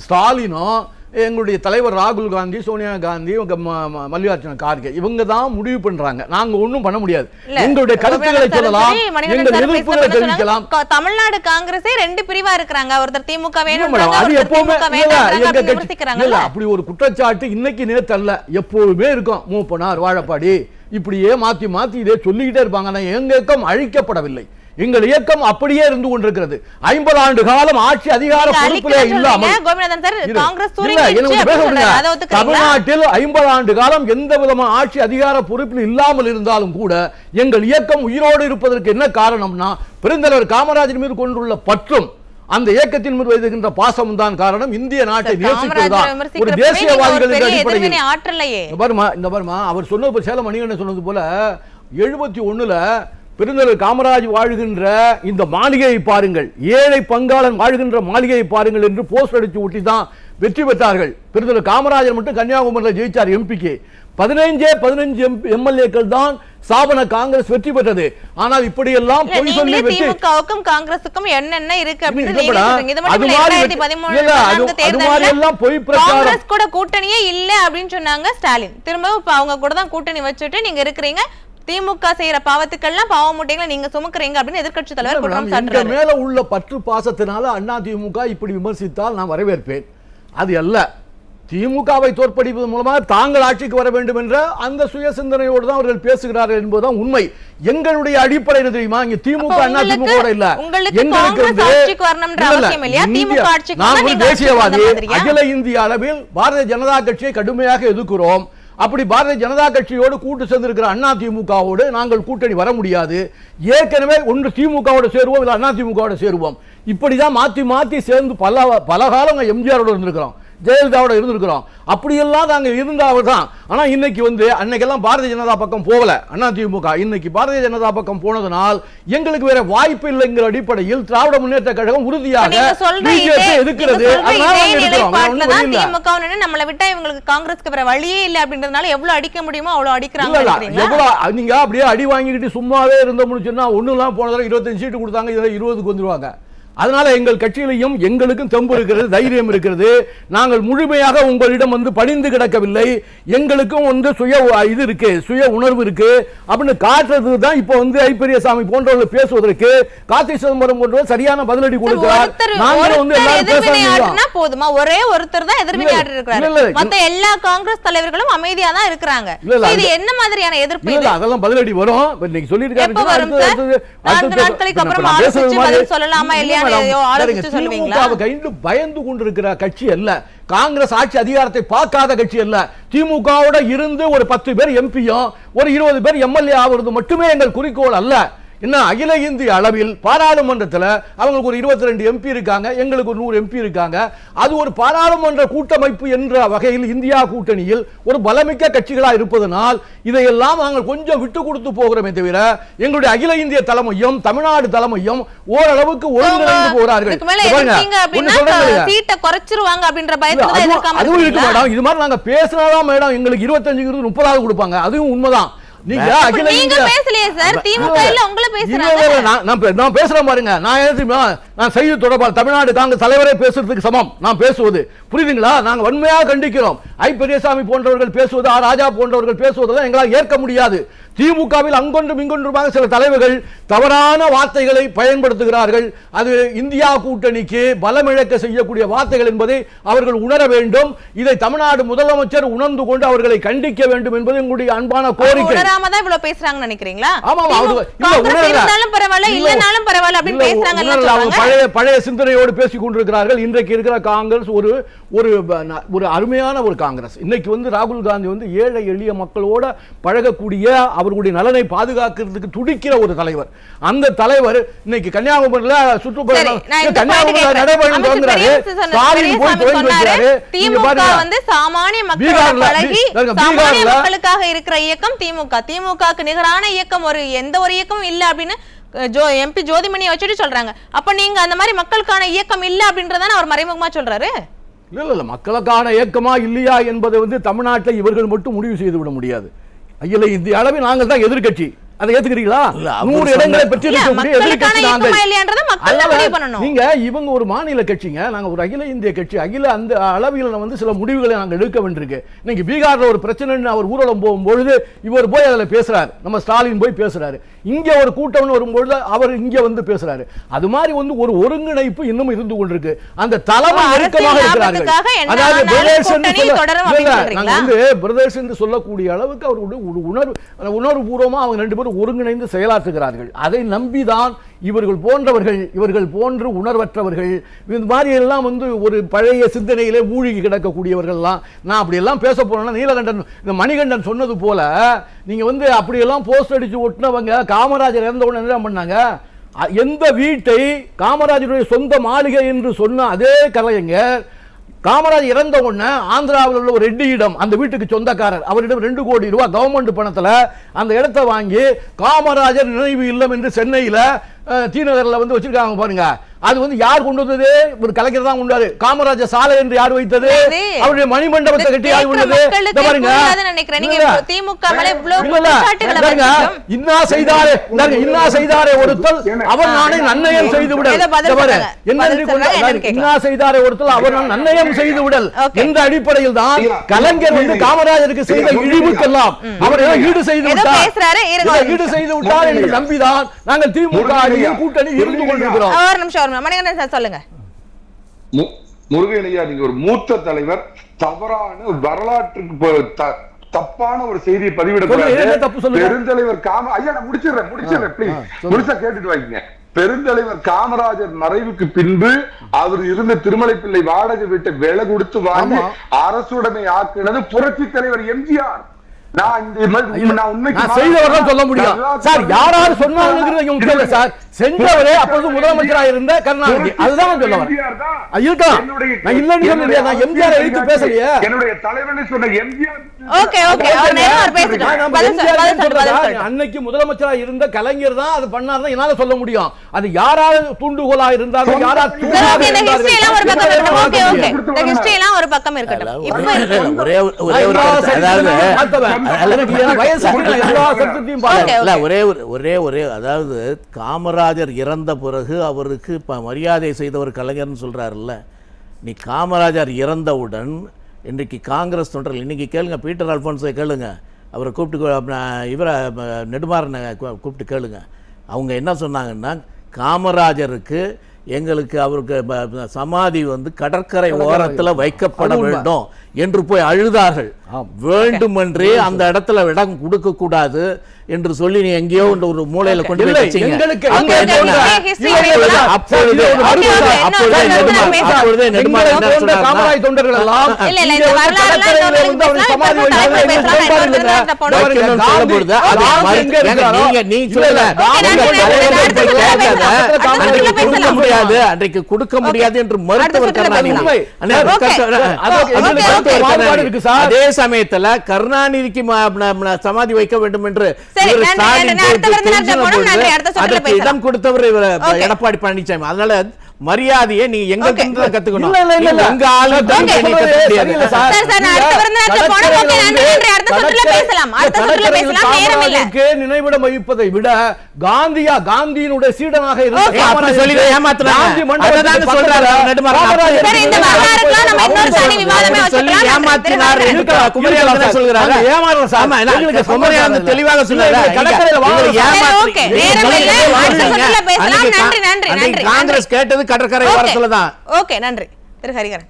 ஸ்டாலினோ, எங்களுடைய தலைவர் ராகுல் காந்தி, சோனியா காந்தி, மல்லிகார்ஜுன கார்கே, இவங்க தான் முடிவு பண்றாங்க. நாங்க ஒண்ணும் பண்ண முடியாது. எங்களுடைய கருத்துக்களை சொல்லலாம், எங்கள் எதிர்ப்புகளை தெரிவிக்கலாம். தமிழ்நாடு காங்கிரஸே ரெண்டு பிரிவா இருக்கிறாங்க, ஒருத்தர் திமுக அது எப்பவுமே அப்படி ஒரு குற்றச்சாட்டு இன்னைக்கு நேத்து அல்ல, எப்போதுமே இருக்கும். மூப்பனார், வாழப்பாடி இப்படியே மாத்தி மாத்தி இதே சொல்லிக்கிட்டே இருப்பாங்க. எங்க இயக்கம் அழிக்கப்படவில்லை, எங்கள் இயக்கம் அப்படியே இருந்து கொண்டிருக்கிறது. 50 ஆண்டு காலம் ஆட்சி அதிகார பொறுப்பிலே இல்லாமல் தமிழ்நாட்டில் 50 ஆண்டு காலம் எந்த விதமான ஆட்சி அதிகார பொறுப்பில் இல்லாமல் இருந்தாலும் கூட எங்கள் இயக்கம் உயிரோடு இருப்பதற்கு என்ன காரணம்னா பெருந்தலைவர் காமராஜர் மீது கொண்டுள்ள பற்றும் அந்த இயக்கத்தின் மீது வைக்கின்ற பாசம் தான் காரணம். இந்திய நாட்டை நேசிப்பதுதான் ஒரு தேசியவாதிகளின் அடிப்படையில். அவர் சொன்னது சேலம் மணிகண்டன் சொன்னது போல 71ல பெருந்தலைவர் காமராஜ் வாழ்கின்ற இந்த மாளிகையை பாருங்கள், ஏழை பங்காளன் வாழ்கின்ற மாளிகையை பாருங்கள் என்று போஸ்ட் அடிச்சு ஒட்டி தான் வெற்றி பெற்றார்கள். பெருந்தலைவர் காமராஜர் மட்டும் கன்னியாகுமரியில் ஜெயிச்சார் எம்பிக்கு. 15 எம்எல்ஏக்கள் தான் ஸ்தாபன காங்கிரஸ் வெற்றி பெற்றது. ஆனால் இப்படி எல்லாம் பொய் சொல்லி திமுகவுக்கும் காங்கிரஸுக்கும் என்னென்ன இருக்கு காங்கிரஸ் கூட கூட்டணியே இல்ல அப்படின்னு சொன்னாங்க ஸ்டாலின். திரும்ப இப்ப அவங்க கூட தான் கூட்டணி வச்சுட்டு நீங்க இருக்கிறீங்க, திமுக செய்யற பாவத்துக்கெல்லாம் பாவ மூட்டைகளை நீங்க சுமக்குறீங்க அப்படின்னு எதிர்க்கட்சி தலைவர் குற்றம் சாட்டுறாரு. மேல உள்ள பற்று பாசத்தினால அண்ணா திமுக இப்படி விமர்சித்தால் நான் வரவேற்பேன். அது அல்ல, திமுகவை தோற்கடிப்பது மூலமாக தாங்கள் ஆட்சிக்கு வர வேண்டும் என்ற அந்த சுய சிந்தனையோடு தான் அவர்கள் பேசுகிறார்கள் என்பதுதான் உண்மை. எங்களுடைய அடிப்படை என்ன தெரியுமா? இங்க திமுக அண்ணா திமுக இல்ல, நாங்கள் தேசியவாதி, அகில இந்திய அளவில் பாரதிய ஜனதா கட்சியை கடுமையாக எதிர்க்கிறோம். அப்படி பாரதிய ஜனதா கட்சியோடு கூட்டு சேர்ந்திருக்கிற அதிமுகவோடு நாங்கள் கூட்டணி வர முடியாது. ஏற்கனவே ஒன்று திமுகவோட சேருவோம், இல்லை அதிமுகவோட சேருவோம். இப்படிதான் மாற்றி மாற்றி சேர்ந்து பல காலம் எம்ஜிஆரோட இருந்திருக்கிறோம், ஜெயலலிதாவோட இருந்திருக்கிறோம். அப்படியெல்லாம் நாங்கள் இருந்தால் தான். ஆனால் இன்னைக்கு அன்னைக்கெல்லாம் பாரதிய ஜனதா பக்கம் போகல அதிமுக. இன்னைக்கு பாரதிய ஜனதா பக்கம் போனதனால் எங்களுக்கு வேற வாய்ப்பு இல்லைங்கிற அடிப்படையில் திராவிட முன்னேற்ற கழகம் உறுதியாக எதிர்க்கிறது. நம்மளை விட்டா இவங்களுக்கு காங்கிரஸ்க்கு வேற வழியே இல்லை அப்படின்றதுனால எவ்வளவு அடிக்க முடியுமோ அவ்வளவு அடிக்கிறாங்க. நீங்க அப்படியே அடி வாங்கிட்டு சும்மாவே இருந்தோம்னு சொன்னா ஒண்ணுலாம் போனதால 25 சீட்டு கொடுத்தாங்க, இதுல 20க்கு வந்துருவாங்க. அதனால எங்கள் கட்சியிலையும் எங்களுக்கும் தெம்பு இருக்கிறது, தைரியம் இருக்கிறது. நாங்கள் முழுமையாக உங்களிடம் பணிந்து கிடக்கவில்லை. எங்களுக்கும் சுய இது இருக்கு, சுய உணர்வு இருக்கு அப்படின்னு காட்டுறது தான் இப்போ ஐ பெரியசாமி போன்றவர்கள் பேசுவதற்கு கார்த்தி சிதம்பரம் போன்றவர் சரியான பதிலடி கொடுக்கிறார். நாங்கள் எல்லாரும் போதுமா, ஒரே ஒருத்தர் தான் எதிர்வினையாற்றி இருக்கிறார், மத்த எல்லா காங்கிரஸ் தலைவர்களும் அமைதியா தான் இருக்காங்க. இது என்ன மாதிரியான எதிர்ப்பு? அதெல்லாம் பதிலடி வரும். இன்னைக்கு சொல்லிருக்காரு, நாட்களுக்கு அப்புறம் ஆலோசிச்சு பதில் சொல்லலாமா இல்லையா? பயந்து கொண்டிருக்கிற கட்சி அல்ல காங்கிரஸ். ஆட்சி அதிகாரத்தை பார்க்காத கட்சி அல்ல. திமுகவோட இருந்து ஒரு 10 பேர் எம்பியும் ஒரு 20 பேர் எம்எல்ஏ ஆவது மட்டுமே எங்கள் குறிக்கோள் அல்ல. என்ன, அகில இந்திய அளவில் பாராளுமன்றத்தில் அவங்களுக்கு ஒரு 22 எம்பி இருக்காங்க, எங்களுக்கு ஒரு 100 எம்பி இருக்காங்க. அது ஒரு பாராளுமன்ற கூட்டமைப்பு என்ற வகையில் இந்தியா கூட்டணியில் ஒரு பலமிக்க கட்சிகளாக இருப்பதனால் இதையெல்லாம் நாங்கள் கொஞ்சம் விட்டு கொடுத்து போகிறோமே தவிர எங்களுடைய அகில இந்திய தலைமையும் தமிழ்நாடு தலைமையும் ஓரளவுக்கு ஒருங்கிணைந்து போகிறார்கள். அதுவும் இருக்கு மேடம். இது மாதிரி நாங்க பேசினாதான் மேடம் எங்களுக்கு 25 30 கொடுப்பாங்க. அதுவும் உண்மைதான். நான் பேசுறேன் பாருங்க, நான் செய்தி தொடர்பாளர் தமிழ்நாடு காங்கிரஸ் தலைவரே பேசுறதுக்கு சமம் நான் பேசுவது, புரியுதுங்களா? நாங்க வன்மையாக கண்டிக்கிறோம். ஐ பெரியசாமி போன்றவர்கள் பேசுவது, ஆர் ராஜா போன்றவர்கள் பேசுவதெல்லாம் எங்களால் ஏற்க முடியாது. திமுகவில் அங்கொன்றும் இங்கொன்றுமாக சில தலைவர்கள் தவறான வார்த்தைகளை பயன்படுத்துகிறார்கள். அது இந்தியா கூட்டணிக்கு பலமிழக்க செய்யக்கூடிய வார்த்தைகள் என்பதை அவர்கள் உணர வேண்டும். இதை தமிழ்நாடு முதலமைச்சர் உணர்ந்து கொண்டு அவர்களை கண்டிக்க வேண்டும் என்பது எங்களுடைய அன்பான கோரிக்கை. பழைய சிந்தனையோடு பேசிக் கொண்டிருக்கிறார்கள். இன்றைக்கு இருக்கிற காங்கிரஸ் ஒரு அருமையான ஒரு காங்கிரஸ். இன்னைக்கு ராகுல் காந்தி ஏழை எளிய மக்களோட பழகக்கூடிய, அவர்களுடைய நலனை பாதுகாக்கிறதுக்கு துடிக்கிற ஒரு தலைவர். அந்த தலைவர் இன்னைக்கு கன்னியாகுமரியில சுற்றுப்பயணம் நடைபயணம் தொடங்குறாரு. ஸ்டாலின் போய் துவங்கி வைக்கிறாரு. சாமானிய மக்களுக்காக இருக்கிற இயக்கம் திமுகவுக்கு நிகரான இயக்கம் எந்த ஒரு இயக்கமும் இல்ல அப்படின்னு எம்பி ஜோதிமணியை வச்சுட்டு சொல்றாங்க. அப்ப நீங்க அந்த மாதிரி மக்களுக்கான இயக்கம் இல்ல அப்படின்றதான அவர் மறைமுகமா சொல்றாரு. இல்ல மக்களுக்கான இயக்கமா இல்லையா என்பதை தமிழ்நாட்டில் இவர்கள் மட்டும் முடிவு செய்து விட முடியாது. அகில இந்திய அளவில் நாங்கள் தான் எதிர்கட்சி. அதை ஏத்துக்கிறீங்களா? 100 இடங்களை பெற்று நீங்க இவங்க ஒரு மாநில கட்சிங்க, நாங்க ஒரு அகில இந்திய கட்சி. அகில அந்த அளவில் சில முடிவுகளை நாங்கள் எடுக்க வேண்டியிருக்கு. இன்னைக்கு பீகார்ல ஒரு பிரச்சனை அவர் ஊர்வலம் போகும்பொழுது இவர் போய் அதுல பேசுறாரு, நம்ம ஸ்டாலின் போய் பேசுறாரு. இங்க ஒரு கூட்டம் வரும்பொழுது அவர் இங்க பேசுறாரு. அது மாதிரி ஒரு ஒருங்கிணைப்பு இன்னும் இருந்து கொண்டிருக்கு. அந்த தலைமை நெருக்கமாக இருக்கிறார்கள். அதாவது பிரதேஷ் என்று சொல்லக்கூடிய அளவுக்கு அவருடைய உணர்வு பூர்வமா அவங்க 2 பேரும் ஒருங்கிணைந்து செயலாற்றுகிறார்கள். அதை நம்பிதான் இவர்கள் போன்று உணர்வற்றவர்கள் இந்த மாதிரி எல்லாம் ஒரு பழைய சிந்தனையிலே மூழ்கி கிடக்கக்கூடியவர்கள்லாம். நான் அப்படி எல்லாம் பேச போனேன்னா நீலகண்டன் இந்த மணிகண்டன் சொன்னது போல நீங்க அப்படியெல்லாம் போஸ்ட் அடிச்சு ஒட்டினவங்க காமராஜர் இறந்த உடனே என்ன பண்ணாங்க? எந்த வீட்டை காமராஜருடைய சொந்த மாளிகை என்று சொன்ன அதே கலைஞர் காமராஜ் இறந்த உடனே ஆந்திராவில் உள்ள ஒரு ரெட்டியிடம், அந்த வீட்டுக்கு சொந்தக்காரர், அவரிடம் 2 கோடி ரூபாய் கவர்மெண்ட் பணத்துல அந்த இடத்தை வாங்கி காமராஜர் நினைவு இல்லம் என்று சென்னையில டி நகர்ல வச்சிருக்காங்க பாருங்க. அது யார் கொண்டு வந்தது? ஒரு கலைஞர் தான் கொண்டாரு. காமராஜர் சாலை என்று யார் வைத்தது? அவருடைய மணிமண்டபத்தை கட்டி யார் கொண்டது? இன்னா செய்தாரே ஒருத்தல் அவர் நானே நன்னயம் செய்து விடல். இன்னா செய்தாரே ஒருத்தல் அவர் நான் நன்னயம் செய்து விடல் என்ற அடிப்படையில் தான் கலைஞர் காமராஜருக்கு செய்த இழிவுக்கெல்லாம் அவர் ஈடு செய்து விட்டார் என்று நம்பிதான் நாங்கள் திமுக கூட்டணி இருந்து கொண்டிருக்கிறோம். முருகையா, நீங்க ஒரு மூத்த தலைவர், தவறான வரலாற்றுக்கு தப்பான ஒரு செய்தியை பதிவிடக்கூடாது. பெருந்தலைவர் ஐயா நான் முடிச்சிடுறேன் ப்ளீஸ், முடிச்சா கேட்டுட்டு வாங்க. பெருந்தலைவர் காமராஜர் மறைவுக்கு பின்பு அவர் இருந்த திருமலைப்பிள்ளை வாடகை வீட்டை விலை கொடுத்து வாங்கி அரசுடைமை ஆக்கினது புரட்சி தலைவர் எம்ஜிஆர். சொல்ல முடியும் சார், யாராவது சொன்னாங்க சார், செஞ்சவரே அப்போது முதலமைச்சராக இருந்த கருணாநிதி. அதுதான் சொல்லுவாங்க. எம்ஜிஆர் எடுத்து பேசலையே, என்னுடைய தலைவனை சொன்ன எம்ஜிஆர். அன்னைக்கு முதலமைச்சராக இருந்த கலைஞர் தான் அது பண்ணார் என்னால சொல்ல முடியும். அது யாராவது தூண்டுகோலா இருந்தாங்க, யாராவது அதாவது காமராஜர் இறந்த பிறகு அவருக்கு மரியாதை செய்தவர் கலைஞர்னு சொல்றாருல்ல. நீ காமராஜர் இறந்தவுடன் இன்றைக்கு காங்கிரஸ் தொண்டர்கள், இன்னைக்கு கேளுங்க, பீட்டர் அல்போன்ஸை கேளுங்க, அவரை கூப்பிட்டு, இவரை நெடுமாறனை கூப்பிட்டு கேளுங்க. அவங்க என்ன சொன்னாங்கன்னா, காமராஜருக்கு எங்களுக்கு அவருக்கு சமாதி கடற்கரை ஓரத்தில் வைக்கப்பட வேண்டும் என்று போய் அழுதார்கள். வேண்டுமென்றே அந்த இடத்துல இடம் கொடுக்க கூடாது என்று சொல்லி நீ எங்கேயோ ஒரு மூலையில கொண்டு போய் வச்சீங்க. அன்றைக்கு கொடுக்க முடியாது என்று மறுத்தவர் அதே சமயத்துல கருணாநிதிக்கு சமாதி வைக்க வேண்டும் என்று இடம் கொடுத்தவர் எடப்பாடி பழனிசாமி. அதனால மரியாதையை நீ எங்க கத்துக்கணும். நினைவிடம் வைப்பதை விட காந்தியினுடைய சீடனாக தெளிவாக காங்கிரஸ் கேட்டது கடற்கரை ஓரத்துல தான். ஓகே, நன்றி திரு ஹரிஹரன்.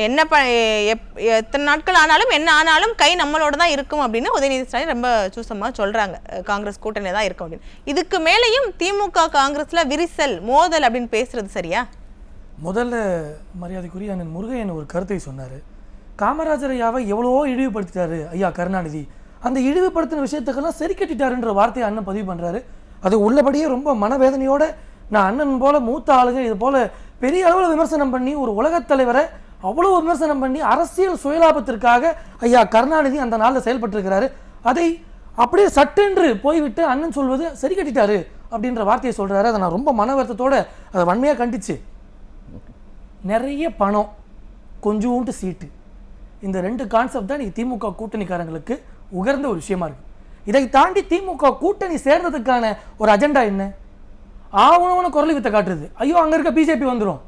என்ன எத்தனை நாட்கள் ஆனாலும் என்ன ஆனாலும் கை நம்மளோட தான் இருக்கும் அப்படின்னு உதயநிதி ஸ்டாலின் ரொம்ப சூசமா சொல்றாங்க. காங்கிரஸ் கூட்டணி தான் இருக்கும் அப்படின்னு. இதுக்கு மேலேயும் திமுக காங்கிரஸ்ல விரிசல் மோதல் அப்படின்னு பேசுறது சரியா? முதல்ல மரியாதைக்குரிய அண்ணன் முருகையன் ஒரு கருத்தை சொன்னாரு. காமராஜர் ஐயாவை எவ்வளவோ இழிவுபடுத்திட்டாரு ஐயா கருணாநிதி, அந்த இழிவுபடுத்தின விஷயத்துக்கெல்லாம் சரி கட்டிட்டாருன்ற வார்த்தையை அண்ணன் பதிவு பண்றாரு. அது உள்ளபடியே ரொம்ப மனவேதனையோட, நான் அண்ணன் போல மூத்த ஆளுங்க இது போல பெரிய அளவில் விமர்சனம் பண்ணி ஒரு உலகத் தலைவரை அவ்வளோ விமர்சனம் பண்ணி அரசியல் சுயலாபத்திற்காக ஐயா கருணாநிதி அந்த நாளில் செயல்பட்டு இருக்கிறாரு. அதை அப்படியே சட்டென்று போய்விட்டு அண்ணன் சொல்வது சரி கட்டிட்டாரு அப்படின்ற வார்த்தையை சொல்றாரு. அதை நான் ரொம்ப மன வருத்தத்தோட அதை வன்மையாக கண்டிச்சு. நிறைய பணம், கொஞ்சோண்டு சீட்டு, இந்த ரெண்டு கான்செப்ட் தான் இன்னைக்கு திமுக கூட்டணிக்காரங்களுக்கு உகர்ந்த ஒரு விஷயமா இருக்கு. இதை தாண்டி திமுக கூட்டணி சேர்ந்ததுக்கான ஒரு அஜெண்டா என்ன? ஆவணவன குரல் வித்த காட்டுறது. ஐயோ அங்க இருக்க பிஜேபி வந்துடும்,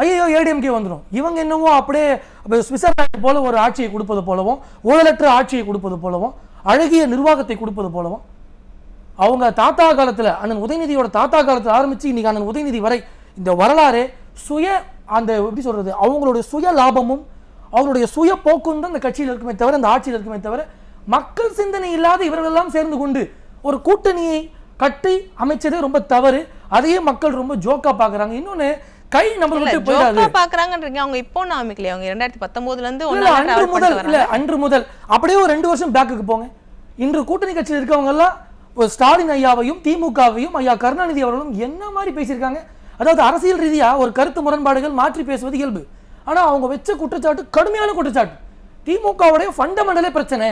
ஐயோ ஏடிஎம்கே வந்துடும். இவங்க என்னவோ அப்படியே சுவிட்சர்லாந்து போல ஒரு ஆட்சியை கொடுப்பது போலவும், ஊழலற்ற ஆட்சியை கொடுப்பது போலவும், அழகிய நிர்வாகத்தை கொடுப்பது போலவும், அவங்க தாத்தா காலத்தில் அண்ணன் உதயநிதியோட தாத்தா காலத்தில் ஆரம்பித்து இன்னைக்கு அண்ணன் உதயநிதி வரை இந்த வரலாறு சுய அந்த எப்படி சொல்றது, அவங்களுடைய சுய லாபமும் அவங்களுடைய சுய போக்கும் தான் இந்த கட்சியில் இருக்குமே தவிர, இந்த ஆட்சியில் இருக்குமே தவிர, மக்கள் சிந்தனை இல்லாத இவர்கள் எல்லாம் சேர்ந்து கொண்டு ஒரு கூட்டணியை கட்டி அமைச்சதே ரொம்ப தவறு. அதையே மக்கள் ரொம்ப ஜோக்கா பாக்குறாங்க. இன்னொன்னு கை நம்ம விட்டு போயிடாது பாக்குறாங்கன்றீங்க. அவங்க இப்போ நாமிக்கல, அவங்க 2019ல இருந்து அன்று முதல் அப்படியே ஒரு 2 வருஷம் பேக்குக்கு போங்க. இன்று கூட்டணி கட்சியில் இருக்கவங்க எல்லாம் ஸ்டாலின் ஐயாவையும் திமுகவையும் ஐயா கருணாநிதி அவர்களும் என்ன மாதிரி பேசியிருக்காங்க. அதாவது அரசியல் ரீதியா ஒரு கருத்து முரண்பாடுகள் மாற்றி பேசுவது இயல்பு. ஆனா அவங்க வச்ச குற்றச்சாட்டு கடுமையான குற்றச்சாட்டு. திமுகவுடைய ஃபண்டமெண்டலே பிரச்சனை,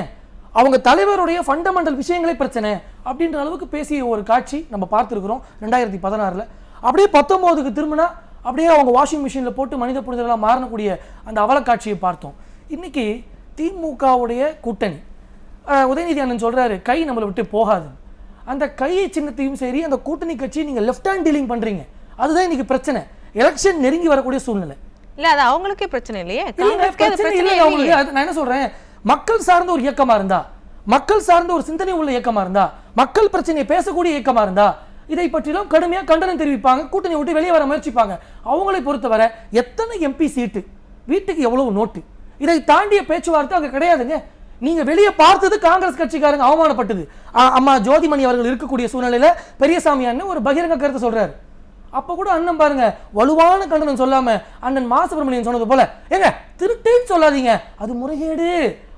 அவங்க தலைவருடைய ஃபண்டமெண்டல் விஷயங்களே பிரச்சனை அப்படின்ற அளவுக்கு பேசிய ஒரு காட்சி நம்ம பார்த்துருக்கிறோம் 2016. அப்படியே 19க்கு திரும்பினா அப்படியே அவங்க வாஷிங் மிஷின்ல போட்டு மனித புனிதர்களாக மாறக்கூடிய அந்த அவல காட்சியை பார்த்தோம். இன்னைக்கு திமுகவுடைய கூட்டணி, உதயநிதி அண்ணன் சொல்றாரு கை நம்மளை விட்டு போகாது. அந்த கையை சின்னத்தையும் சரி, அந்த கூட்டணி கட்சி நீங்க லெஃப்ட் ஹேண்ட் டீலிங் பண்றீங்க, அதுதான் இன்னைக்கு பிரச்சனை. எலெக்ஷன் நெருங்கி வரக்கூடிய சூழ்நிலை இல்ல, அது அவங்களுக்கே பிரச்சனை இல்லையே. நான் என்ன சொல்றேன், மக்கள் சார்ந்த ஒரு இயக்கமா இருந்தா, மக்கள் சார்ந்த ஒரு சிந்தனை உள்ள இயக்கமா இருந்தா, மக்கள் பிரச்சனையை பேசக்கூடிய இயக்கமா இருந்தா இதை பற்றிலாம் கடுமையா கண்டனம் தெரிவிப்பாங்க, கூட்டணி விட்டு வெளியே வர முயற்சிப்பாங்க. அவங்களை பொறுத்தவரை எத்தனை எம்பி சீட்டு, வீட்டுக்கு எவ்வளவு நோட்டு, இதை தாண்டிய பேச்சுவார்த்தை அங்க கிடையாதுங்க. நீங்க வெளியே பார்த்தது காங்கிரஸ் கட்சிக்காரங்க அவமானப்பட்டது. அம்மா ஜோதிமணி அவர்கள் இருக்கக்கூடிய சூழ்நிலையில பெரியசாமி அண்ணன் ஒரு பகிரங்க கருத்து சொல்றாரு, அப்ப கூட அண்ணன் பாருங்க வலுவான கண்டனம் சொல்லாம அண்ணன் மா சுப்பிரமணியன் சொன்னது போல ஏங்க திருட்டுன்னு சொல்லாதீங்க அது முறைகேடு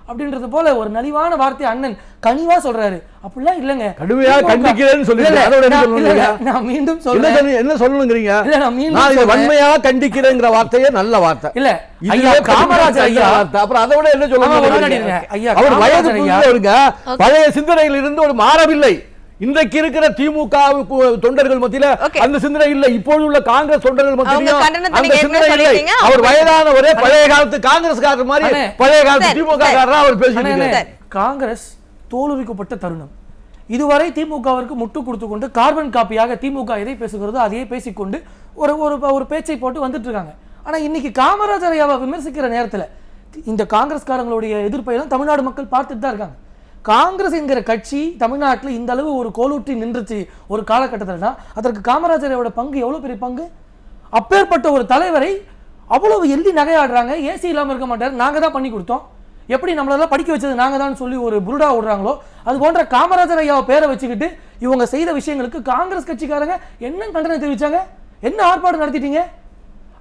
அப்படின்றது போல ஒரு நலிவான வார்த்தை அண்ணன் கனிவா சொல்றாரு. அப்படிலாம் இல்லங்க, கடுமையா கண்டிக்கிறேன்னு சொல்லிருக்கீங்க. அதோட என்ன சொல்லுங்க? நான் மீண்டும் சொல்றேன். என்ன சொல்லணும்ங்கறீங்க? இல்ல நான் மீண்டும் நான் இத வன்மையா கண்டிக்கிறேங்கற வார்த்தையே நல்ல வார்த்தை. இல்ல ஐயா காமராஜர் ஐயா அப்புறம் அதோட என்ன சொல்லுங்க? ஐயா அவர் வயது புரிஞ்சவருங்க, பழைய சிந்தனையில் இருந்து ஒரு மாறவில்லை. இன்றைக்கு இருக்கிற திமுக தொண்டர்கள் மத்தியில அந்த சிந்தனை இல்லை, இப்போது உள்ள காங்கிரஸ் தொண்டர்கள் மத்தியில அந்த சிந்தனை இல்லை. அவர் வயதானவரே, பழைய காலத்து காங்கிரஸ்காரர் மாதிரி பழைய காலத்து திமுக காரரா அவர் பேசிட்டு. காங்கிரஸ் தோலுரிக்கப்பட்ட தருணம். இதுவரை திமுகவிற்கு முட்டு கொடுத்து கொண்டு கார்பன் காப்பியாக திமுக எதை பேசுகிறதோ அதையே பேசிக்கொண்டு ஒரு பேச்சை போட்டு வந்துட்டு இருக்காங்க. ஆனா இன்னைக்கு காமராஜர் ஐயாவை விமர்சிக்கிற நேரத்துல இந்த காங்கிரஸ்காரங்களுடைய எதிர்ப்பை எல்லாம் தமிழ்நாடு மக்கள் பார்த்துட்டு தான் இருக்காங்க. காங்கிரஸ் என்கிற கட்சி தமிழ்நாட்டில் இந்த அளவு ஒரு கோலூற்றி நின்றுச்சு ஒரு காலகட்டத்தில்னா அதற்கு காமராஜரோட பங்கு எவ்வளவு பெரிய பங்கு. அப்பேற்பட்ட ஒரு தலைவரை அவ்வளவு எள்ளி நகையாடுறாங்க. ஏசி இல்லாமல் இருக்க மாட்டார், நாங்க தான் பண்ணி கொடுத்தோம், எப்படி நம்மளெல்லாம் படிக்க வச்சது நாங்க தான் சொல்லி ஒரு புருடா விடுறாங்களோ அது போன்ற காமராஜர் ஐயாவை பேரை வச்சுக்கிட்டு இவங்க செய்த விஷயங்களுக்கு காங்கிரஸ் கட்சிக்காரங்க என்ன கண்டனம் தெரிவிச்சாங்க, என்ன ஆர்ப்பாட்டம் நடத்திட்டீங்க?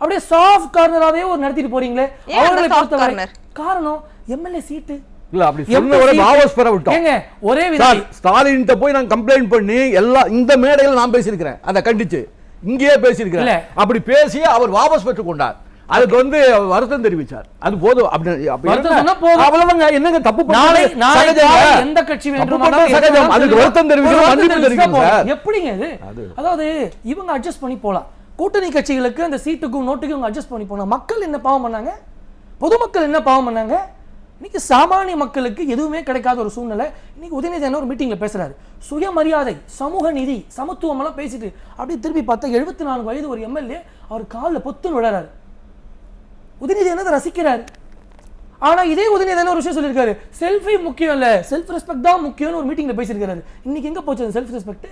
அப்படியே சாஃப்ட் கார்னராவே ஒரு நடத்திட்டு போறீங்களே. அவர்களை பொறுத்தவரை காரணம் எம்எல்ஏ சீட்டு இல்ல, அப்படி சொன்னவரை வாபஸ் பெற விட்டோம். ஏங்க ஒரே விதம் ஸ்டாலின் போய் நான் கம்ப்ளைண்ட் பண்ணி எல்லாம் இந்த மேடையில் நான் பேசியிருக்கிறேன், அதை கண்டிச்சு இங்கேயே பேசியிருக்கிறேன். அப்படி பேசி அவர் வாபஸ் பெற்றுக் கொண்டார். அதுக்கு வருத்தம் தெரிவிச்சார். அது போதும். அவ்வளவுங்க. என்னங்க தப்பு எந்த கட்சி அதுக்கு வருத்தம் தெரிவிக்கணும். எப்படிங்க இது? அதாவது இவங்க அட்ஜஸ்ட் பண்ணி போலாம், கூட்டணி கட்சிகளுக்கு அந்த சீட்டுக்கும் நோட்டுக்கும் இவங்க அட்ஜஸ்ட் பண்ணி போலாம். மக்கள் என்ன பாவம் பண்ணாங்க? பொதுமக்கள் என்ன பாவம் பண்ணாங்க? இன்னைக்கு சாமானிய மக்களுக்கு எதுவுமே கிடைக்காத ஒரு சூழ்நிலை. இன்னைக்கு உதயநிதி ஒரு மீட்டிங்ல பேசுறாரு, சுயமரியாதை, சமூக நீதி, சமத்துவம் எல்லாம் பேசிட்டு அப்படியே திருப்பி பார்த்தா 74 வயது ஒரு எம்எல்ஏ அவர் காலில் பொத்துன்னு விழறாரு. உதயநிதி என்னதை ரசிக்கிறாரு. ஆனா இதே உதயநிதி ஒரு விஷயம் சொல்லியிருக்காரு, செல்ஃபி முக்கியம் இல்ல, செல்ஃப் ரெஸ்பெக்ட் தான் முக்கியம்னு ஒரு மீட்டிங்ல பேசியிருக்காரு. இன்னைக்கு எங்க போச்சு அந்த செல்ஃப் ரெஸ்பெக்ட்?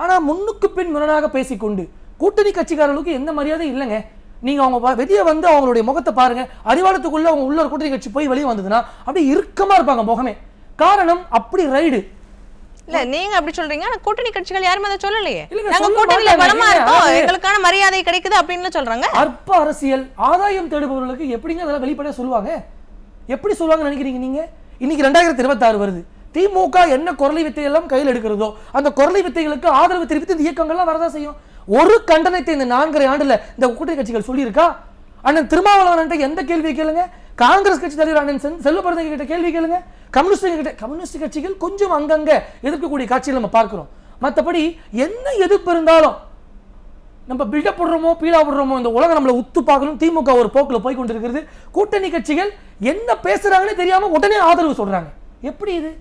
ஆனா முன்னுக்கு பின் முரணாக பேசிக்கொண்டு கூட்டணி கட்சிக்காரர்களுக்கு எந்த மரியாதை இல்லைங்க. நீங்க அவங்க வெளியே வந்து அவங்களுடைய முகத்தை பாருங்க, அறிவாலத்துக்குள்ள அவங்க உள்ள ஒரு கூட்டணி கட்சி போய் வெளியே வந்ததுன்னா அப்படியே இறுக்கமா இருப்பாங்க முகமே. காரணம் அப்படி ரைடு இல்ல. நீங்க அப்படி சொல்றீங்க, ஆனா கூட்டணி கட்சிகள் யாரும் அதை சொல்லலையே. நாங்க கூட்டணியில பலமா இருக்கோம், எங்களுக்கான மரியாதை கிடைக்குது அப்படின்னு சொல்றாங்க. அற்ப அரசியல் ஆதாயம் தேடுபவர்களுக்கு எப்படிங்க அதெல்லாம் வெளிப்படையா சொல்லுவாங்க? எப்படி சொல்லுவாங்க நினைக்கிறீங்க நீங்க? இன்னைக்கு 2026 வருது. திமுக என்ன குரலை வித்தை எல்லாம் கையில் எடுக்கிறதோ அந்த குரலை வித்தைகளுக்கு ஆதரவு தெரிவித்து இந்த இயக்கங்கள்லாம் வரதான் செய்யும். ஒரு கண்டனத்தை இந்த 4.5 ஆண்டுல இந்த கூட்டணி கட்சிகள் சொல்லியிருக்கா? அண்ணன் திருமாவளவன் எந்த கேள்வி கேளுங்க, காங்கிரஸ் கட்சி தலைவர் அண்ணன் செல்வபிரதங்க கிட்ட கேள்வி கேளுங்க, கம்யூனிஸ்ட் கட்சிகள் கொஞ்சம் அங்கங்க எதிர்க்கக்கூடிய காட்சியில் நம்ம பார்க்கிறோம். மற்றபடி என்ன எதிர்ப்பு இருந்தாலும் நம்ம பில்டப் போடுறோமோ பீலா போடுறோமோ இந்த உலகம் நம்மளை உத்து பார்க்கணும். திமுக ஒரு போக்குல போய் கொண்டிருக்கிறது. கூட்டணி கட்சிகள் என்ன பேசுறாங்கன்னு தெரியாம உடனே ஆதரவு சொல்றாங்க. எப்படி இது?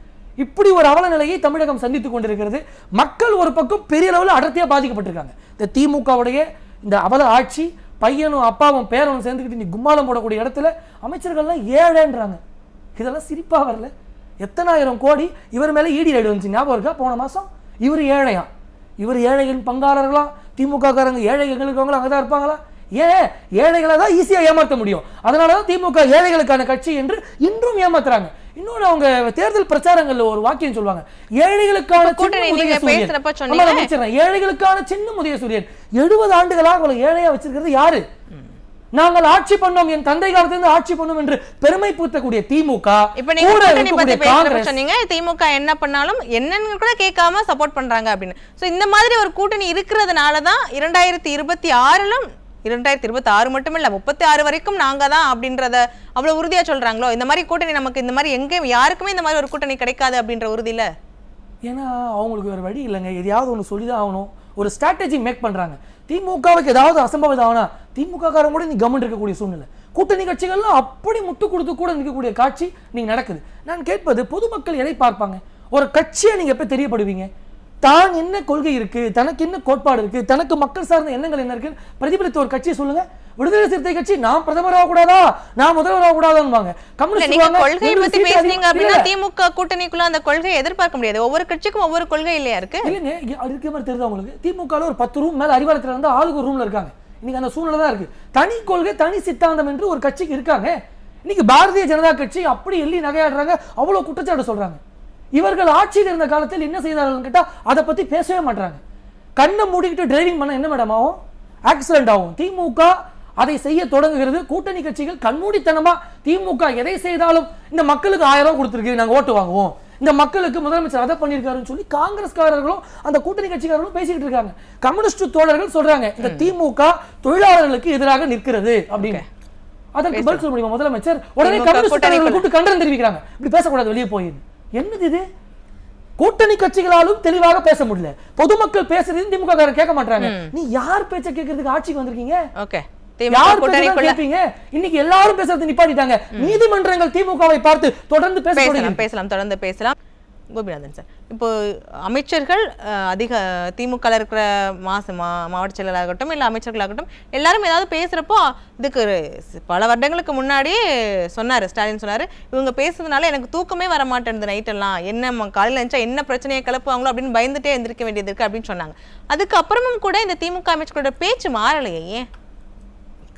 இப்படி ஒரு அவல நிலையை தமிழகம் சந்தித்துக் கொண்டிருக்கிறது. மக்கள் ஒரு பக்கம் பெரிய அளவில் அடர்த்தியா பாதிக்கப்பட்டிருக்காங்க. இந்த திமுகவுடைய இந்த அவல ஆட்சி, பையனும் அப்பாவும் பேரனும் சேர்ந்துக்கிட்டு நீ கும்மாலம் போடக்கூடிய இடத்துல அமைச்சர்கள்லாம் ஏழைன்றாங்க. இதெல்லாம் சிரிப்பா வரல. எத்தனாயிரம் கோடி இவர் மேல ஈடி ரைடு வந்துச்சு, ஞாபகம் இருக்கா? போன மாசம் இவர் ஏழையா, இவர் ஏழைகளின் பங்காளர்களாம். திமுக காரங்க ஏழை எங்களுக்கு அங்கதான் இருப்பாங்களா? ஏன் ஏழைகளை தான் ஈஸியா ஏமாற்ற முடியும். அதனாலதான் திமுக ஏழைகளுக்கான கட்சி என்று இன்றும் ஏமாத்துறாங்க. இன்னொரு அவங்க தேர்தல் பிரச்சாரங்கள்ல ஒரு வாக்கியம் சொல்லுவாங்க, ஏழைகளுக்கான ஏழைகளுக்கான சின்னம் உதயசூரியன். 70 ஆண்டுகளாக அவங்களை ஏழையா வச்சிருக்கிறது யாரு? நாங்கள் ஆட்சி பண்ணோம், என் தந்தை காலத்திலிருந்து ஆட்சி பண்ணோம் என்று பெருமை பூத்தக்கூடிய திமுக. இப்ப நீங்க கூட்டணி பத்தி பேசுறப்ப சொன்னீங்க திமுக என்ன பண்ணாலும் என்னன்னு கூட கேட்காம சப்போர்ட் பண்றாங்க அப்படின்னு. சோ இந்த மாதிரி ஒரு கூட்டணி இருக்கிறதுனாலதான் 2026 மட்டும் இல்ல 36 வரைக்கும் நாங்க தான் அப்படின்றத அவ்வளவு உறுதியா சொல்றாங்களோ. இந்த மாதிரி கூட்டணி நமக்கு இந்த மாதிரி எங்க யாருக்குமே இந்த மாதிரி ஒரு கூட்டணி கிடைக்காது அப்படின்ற உறுதி இல்ல. ஏன்னா அவங்களுக்கு வேற வழி இல்லைங்க, எதையாவது ஒண்ணு சொல்லிதான் ஆகணும். ஒரு ஸ்ட்ராட்டஜி மேக் பண்றாங்க. திமுகவுக்கு ஏதாவது அசம்பவம் ஆகுனா திமுக காரங்க கூட நீ கவர்மெண்ட் இருக்கக்கூடிய சூழ்நிலை, கூட்டணி கட்சிகள்லாம் அப்படி முட்டு கொடுத்து கூட நிற்கக்கூடிய காட்சி நீங்க நடக்குது. நான் கேட்பது, பொதுமக்கள் எதை பார்ப்பாங்க? ஒரு கட்சியை நீங்க எப்ப தெரியப்படுவீங்க? தான் என்ன கொள்கை இருக்கு, தனக்கு என்ன கோட்பாடு இருக்கு, தனக்கு மக்கள் சார்ந்த எண்ணங்கள் என்ன இருக்கு பிரதிபலித்த ஒரு கட்சியை சொல்லுங்க. விடுதலை சிறுத்தை கட்சி நான் பிரதமராக கூடாதா, நான் முதல்வராக கூடாதான்னு கொள்கை பத்தி பேசுனீங்க அப்படின்னா திமுக கூட்டணிக்குள்ள அந்த கொள்கையை எதிர்பார்க்க முடியாது. ஒவ்வொரு கட்சிக்கும் ஒவ்வொரு கொள்கை இல்லையா இருக்கு? இல்லைங்க, அதுக்கு மாதிரி தெரியுது உங்களுக்கு. திமுக ஒரு 10 ரூம் மேல அறிவாலயத்துல இருந்து ஆளுக்கு ஒரு ரூம்ல இருக்காங்க. இன்னைக்கு அந்த சூழ்நிலை தான் இருக்கு. தனி கொள்கை தனி சித்தாந்தம் என்று ஒரு கட்சிக்கு இருக்காங்க. இன்னைக்கு பாரதிய ஜனதா கட்சி அப்படி எள்ளி நகையாடுறாங்க, அவ்வளவு குற்றச்சாட்டு சொல்றாங்க. இவர்கள் ஆட்சியில் இருந்த காலத்தில் என்ன செய்தார்கள் கேட்டா அதை பத்தி பேசவே மாட்டாங்க. கண்ணை மூடிக்கிட்டு டிரைவிங் பண்ண என்ன மேடம் ஆகும்? ஆக்சிடென்ட் ஆகும். திமுக அதை செய்ய தொடங்குகிறது. கூட்டணி கட்சிகள் கண்மூடித்தனமா திமுக எதை செய்தாலும் இந்த மக்களுக்கு 1000 ரூபாய் கொடுத்துருக்கு, நாங்க ஓட்டு வாங்குவோம், இந்த மக்களுக்கு முதலமைச்சர் அதை பண்ணியிருக்காருன்னு சொல்லி காங்கிரஸ்காரர்களும் அந்த கூட்டணி கட்சிக்காரர்களும் பேசிக்கிட்டு இருக்காங்க. கம்யூனிஸ்ட் தோழர்கள் சொல்றாங்க இந்த திமுக தொழிலாளர்களுக்கு எதிராக நிற்கிறது அப்படின்னு. அதற்கு பதில் சொல்ல முடியுமா முதலமைச்சர்? உடனே கம்யூனிஸ்ட் தலைவர்கள் கூப்பிட்டு கண்டனம் தெரிவிக்கிறாங்க, இப்படி பேசக்கூடாது, வெளியே போயிரு. என்னது இது? கூட்டணி கட்சிகளாலும் தெளிவாக பேச முடியல, பொதுமக்கள் பேசுறது திமுக கேட்க மாட்டாங்க. நீ யார் பேச்ச கேட்கறதுக்கு ஆட்சிக்கு வந்திருக்கீங்க? ஓகே, இன்னைக்கு எல்லாரும் பேசுறது நிப்பாட்டிட்டாங்க. நீதிமன்றங்கள் திமுகவை பார்த்து தொடர்ந்து பேசலாம் தொடர்ந்து பேசலாம். கோபிநாதன் சார், இப்போ அமைச்சர்கள் அதிக திமுக இருக்கிற மாவட்ட செயலராகட்டும் இல்லை அமைச்சர்களாகட்டும் எல்லாரும் ஏதாவது பேசுறப்போ இதுக்கு பல வருடங்களுக்கு முன்னாடியே சொன்னாரு, ஸ்டாலின் சொன்னாரு, இவங்க பேசுறதுனால எனக்கு தூக்கமே வர மாட்டேன் நைட்டெல்லாம், என்ன காலையில் நினைச்சா என்ன பிரச்சனையை கிளப்புவாங்களோ அப்படின்னு பயந்துட்டே எந்திரிக்க வேண்டியது இருக்கு அப்படின்னு சொன்னாங்க. அதுக்கப்புறமும் கூட இந்த திமுக அமைச்சர்களோட பேச்சு மாறலையே, ஏன்?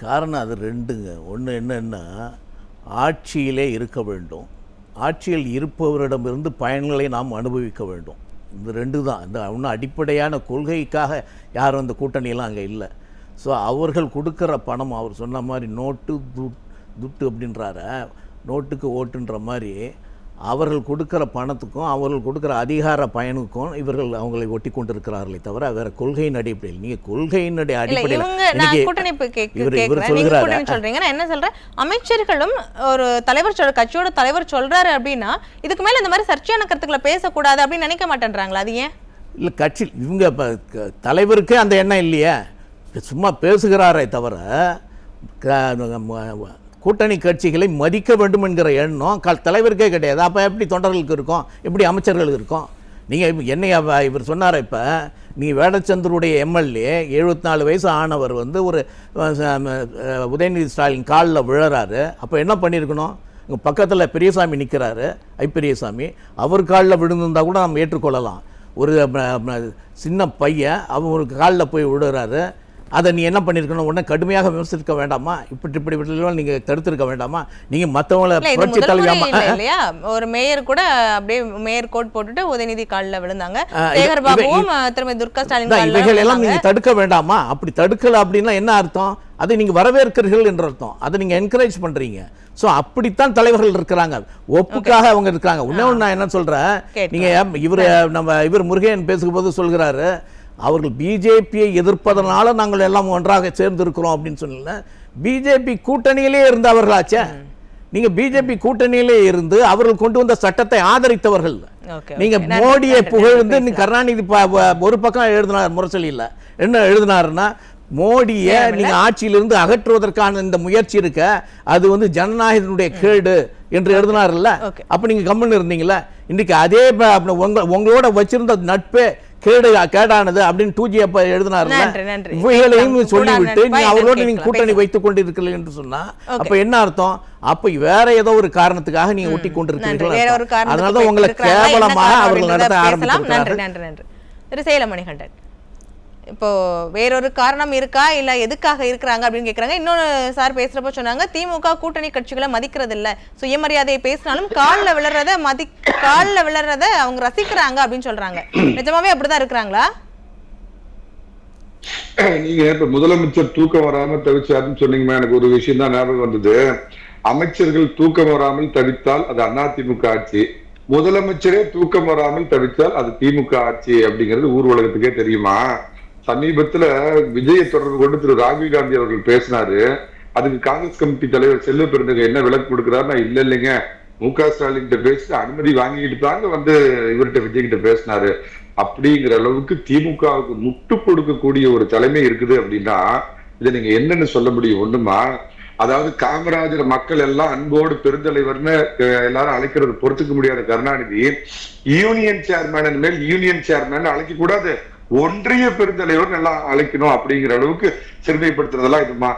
காரணம் அது ரெண்டுங்க. ஒன்று என்னன்னா, ஆட்சியிலே இருக்க வேண்டும், ஆட்சியில் இருப்பவரிடமிருந்து பயன்களை நாம் அனுபவிக்க வேண்டும். இந்த ரெண்டு தான். இந்த ஒன்றும் அடிப்படையான கொள்கைக்காக யாரும் அந்த கூட்டணியெல்லாம் அங்கே இல்லை. ஸோ அவர்கள் கொடுக்குற பணம், அவர் சொன்ன மாதிரி நோட்டு துட்டு அப்படின்றார, நோட்டுக்கு ஓட்டுன்ற மாதிரி அவர்கள் கொடுக்குற பணத்துக்கும் அவர்கள் கொடுக்குற அதிகார பயனுக்கும் இவர்கள் அவங்களை ஒட்டி கொண்டிருக்கிறார்களே தவிர வேற கொள்கையின் அடிப்படையில். நீங்க கொள்கையின் அடிப்படையில் என்ன சொல்றேன், அமைச்சர்களும் ஒரு தலைவர் கட்சியோட தலைவர் சொல்றாரு அப்படின்னா இதுக்கு மேல இந்த மாதிரி சர்ச்சையான கருத்துக்களை பேசக்கூடாது அப்படின்னு நினைக்க மாட்டேன்றாங்களா? அது ஏன்? இல்லை, கட்சி இவங்க தலைவருக்கே அந்த எண்ணம் இல்லையே, சும்மா பேசுகிறாரே தவிர கூட்டணி கட்சிகளை மதிக்க வேண்டும் என்கிற எண்ணம் தலைவருக்கே கிடையாது. அப்போ எப்படி தொண்டர்களுக்கு இருக்கும், எப்படி அமைச்சர்களுக்கு இருக்கும்? நீங்கள் என்னையா இவர் சொன்னார், இப்போ நீங்கள் வேடச்சந்தருடைய எம்எல்ஏ 74 வயசு ஆனவர் ஒரு உதயநிதி ஸ்டாலின் காலில் விழறாரு. அப்போ என்ன பண்ணியிருக்கணும்? இங்கே பக்கத்தில் பெரியசாமி நிற்கிறாரு, பெரியசாமி, அவர் காலில் விழுந்திருந்தால் கூட நம்ம ஏற்றுக்கொள்ளலாம். ஒரு சின்ன பையன் அவர் காலில் போய் விழுறாரு, அதை நீ என்ன பண்ணியிருக்கணும்? உடனே கடுமையாக விமர்சிக்க வேண்டாமா? இப்படி நீங்கள் தடுத்திருக்க வேண்டாமா? நீங்கள் மற்றவங்கள புரட்சி தலைவராமா இல்லையா? ஒரு மேயர் கூட அப்படியே மேயர் கோட் போட்டுட்டு உதயநிதி காலில் விழுந்தாங்க, சேகர் பாபுவும் திருமதி துர்கா ஸ்டாலின் இவைகள் எல்லாம் நீங்கள் தடுக்க வேண்டாமா? அப்படி தடுக்கல அப்படின்னா என்ன அர்த்தம்? அதை நீங்கள் வரவேற்கிறீர்கள் என்ற அர்த்தம், அதை நீங்கள் என்கரேஜ் பண்ணுறீங்க. ஸோ அப்படித்தான் தலைவர்கள் இருக்கிறாங்க, ஒப்புக்காக அவங்க இருக்கிறாங்க. இன்னொன்று நான் என்ன சொல்கிறேன், நீங்கள் இவர் முருகன் பேசும்போது சொல்கிறாரு, அவர்கள் பிஜேபியை எதிர்ப்பதனால நாங்கள் எல்லாம் ஒன்றாக சேர்ந்து இருக்கிறோம் அப்படின்னு சொல்லல. பிஜேபி கூட்டணியிலே இருந்தவர்களாச்சே. நீங்க பிஜேபி கூட்டணியிலே இருந்து அவர்கள் கொண்டு வந்த சட்டத்தை ஆதரித்தவர்கள். நீங்க மோடியை புகழ்ந்து கருணாநிதி ஒரு பக்கம் எழுதினார் முரசொலியில். என்ன எழுதினாருன்னா, மோடியை நீங்க ஆட்சியிலிருந்து அகற்றுவதற்கான இந்த முயற்சி இருக்க அது ஜனநாயகத்தினுடைய கேடு என்று எழுதினார்ல. அப்ப நீங்க கம்முன்னு இருந்தீங்களா? இன்னைக்கு அதே உங்களோட வச்சிருந்த நட்பே கேடானது அப்படின்னு 2G எழுதினார். இவைகளையும் சொல்லிவிட்டு அவரோட நீங்க கூட்டணி வைத்துக் கொண்டிருக்கிறீர்கள் என்று சொன்னா அப்ப என்ன அர்த்தம்? அப்ப வேற ஏதோ ஒரு காரணத்துக்காக நீங்க ஒட்டி கொண்டிருக்கிறீர்கள். அதனாலதான் உங்களை கேவலமாக அவர்கள் நடத்த ஆரம்பிச்சிருக்கிறார்கள். சேலமணிகண்டன், இப்போ வேறொரு காரணம் இருக்கா இல்ல எதுக்காக இருக்கிறாங்க அப்படின்னு கேக்குறாங்க. இன்னொரு சார் பேசுறப்ப சொன்னாங்க, திமுக கூட்டணி கட்சிகளை மதிக்கிறது இல்ல, சுயமரியாதையை பேசினாலும் காலில் விழறத அவங்க ரசிக்கிறாங்க அப்படின்னு சொல்றாங்க. நிஜமாவே அப்படிதான் இருக்கிறாங்களா? நீங்க இப்ப முதலமைச்சர் தூக்கம் வராமல் தவிச்சாருன்னு சொன்னீங்கன்னா எனக்கு ஒரு விஷயம் தான் ஞாபகம் வந்தது. அமைச்சர்கள் தூக்கம் வராமல் தவித்தால் அது அதிமுக ஆட்சி, முதலமைச்சரே தூக்கம் வராமல் தவித்தால் அது திமுக ஆட்சி அப்படிங்கிறது ஊர் உலகத்துக்கே தெரியுமா? சமீபத்துல விஜயை தொடர்பு கொண்டு திரு ராகுல் காந்தி அவர்கள் பேசினாரு. அதுக்கு காங்கிரஸ் கமிட்டி தலைவர் செல்வ பெருந்தகை என்ன விளக்கு கொடுக்கிறாருன்னா, இல்லைங்க மு.க. ஸ்டாலின் பேசி அனுமதி வாங்கிட்டு தாங்க இவர்கிட்ட விஜய் கிட்ட பேசினாரு அப்படிங்கிற அளவுக்கு திமுகவுக்கு முட்டு கொடுக்கக்கூடிய ஒரு தலைமை இருக்குது அப்படின்னா இதை நீங்க என்னன்னு சொல்ல முடியும்? ஒண்ணுமா, அதாவது காமராஜர் மக்கள் எல்லாம் அன்போடு பெருந்தலைவர்னு எல்லாரும் அழைக்கிறது பொறுத்துக்க முடியாத கருணாநிதி யூனியன் சேர்மேன் மேல் யூனியன் சேர்மேன் அழைக்க கூடாது, ஒன்றிய பெருந்தலைவர் நல்லா அழைக்கணும் அப்படிங்கிற அளவுக்கு சிறுமைப்படுத்துறதெல்லாம் இதுமா.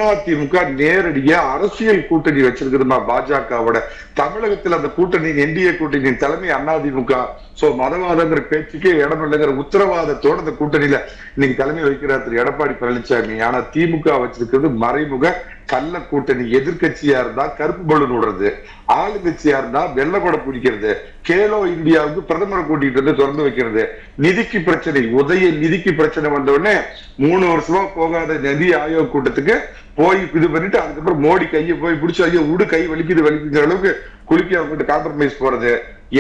அதிமுக நேரடியா அரசியல் கூட்டணி வச்சிருக்குதுமா பாஜகவோட. தமிழகத்தில் அந்த கூட்டணி என்டிஏ கூட்டணியின் தலைமை அதிமுக சோ மதவாதங்கிற பேச்சுக்கே இடம் இல்லைங்கிற உத்தரவாதத்தோட இந்த கூட்டணியில இன்னைக்கு தலைமை வைக்கிறார் திரு எடப்பாடி பழனிசாமி. ஆனா திமுக வச்சிருக்கிறது மறைமுக கள்ள கூட்டணி. எதிர்கட்சியா இருந்தா கருப்பு பலூன் விடுறது, ஆளுங்கட்சியா இருந்தா வெள்ளப்பட பிடிக்கிறது, கேலோ இந்தியாவுக்கு பிரதமரை கூட்டிட்டு வந்து திறந்து வைக்கிறது, நிதிக்கு பிரச்சனை, உதய நிதிக்கு பிரச்சனை வந்த உடனே 3 வருஷமா போகாத நிதி ஆயோக் கூட்டத்துக்கு போய் இது பண்ணிட்டு அதுக்கப்புறம் மோடி கையை போய் பிடிச்சி ஐயோ உடு கை வலிக்குங்கிற அளவுக்கு குலுக்கி அவங்க காம்ப்ரமைஸ் போறது,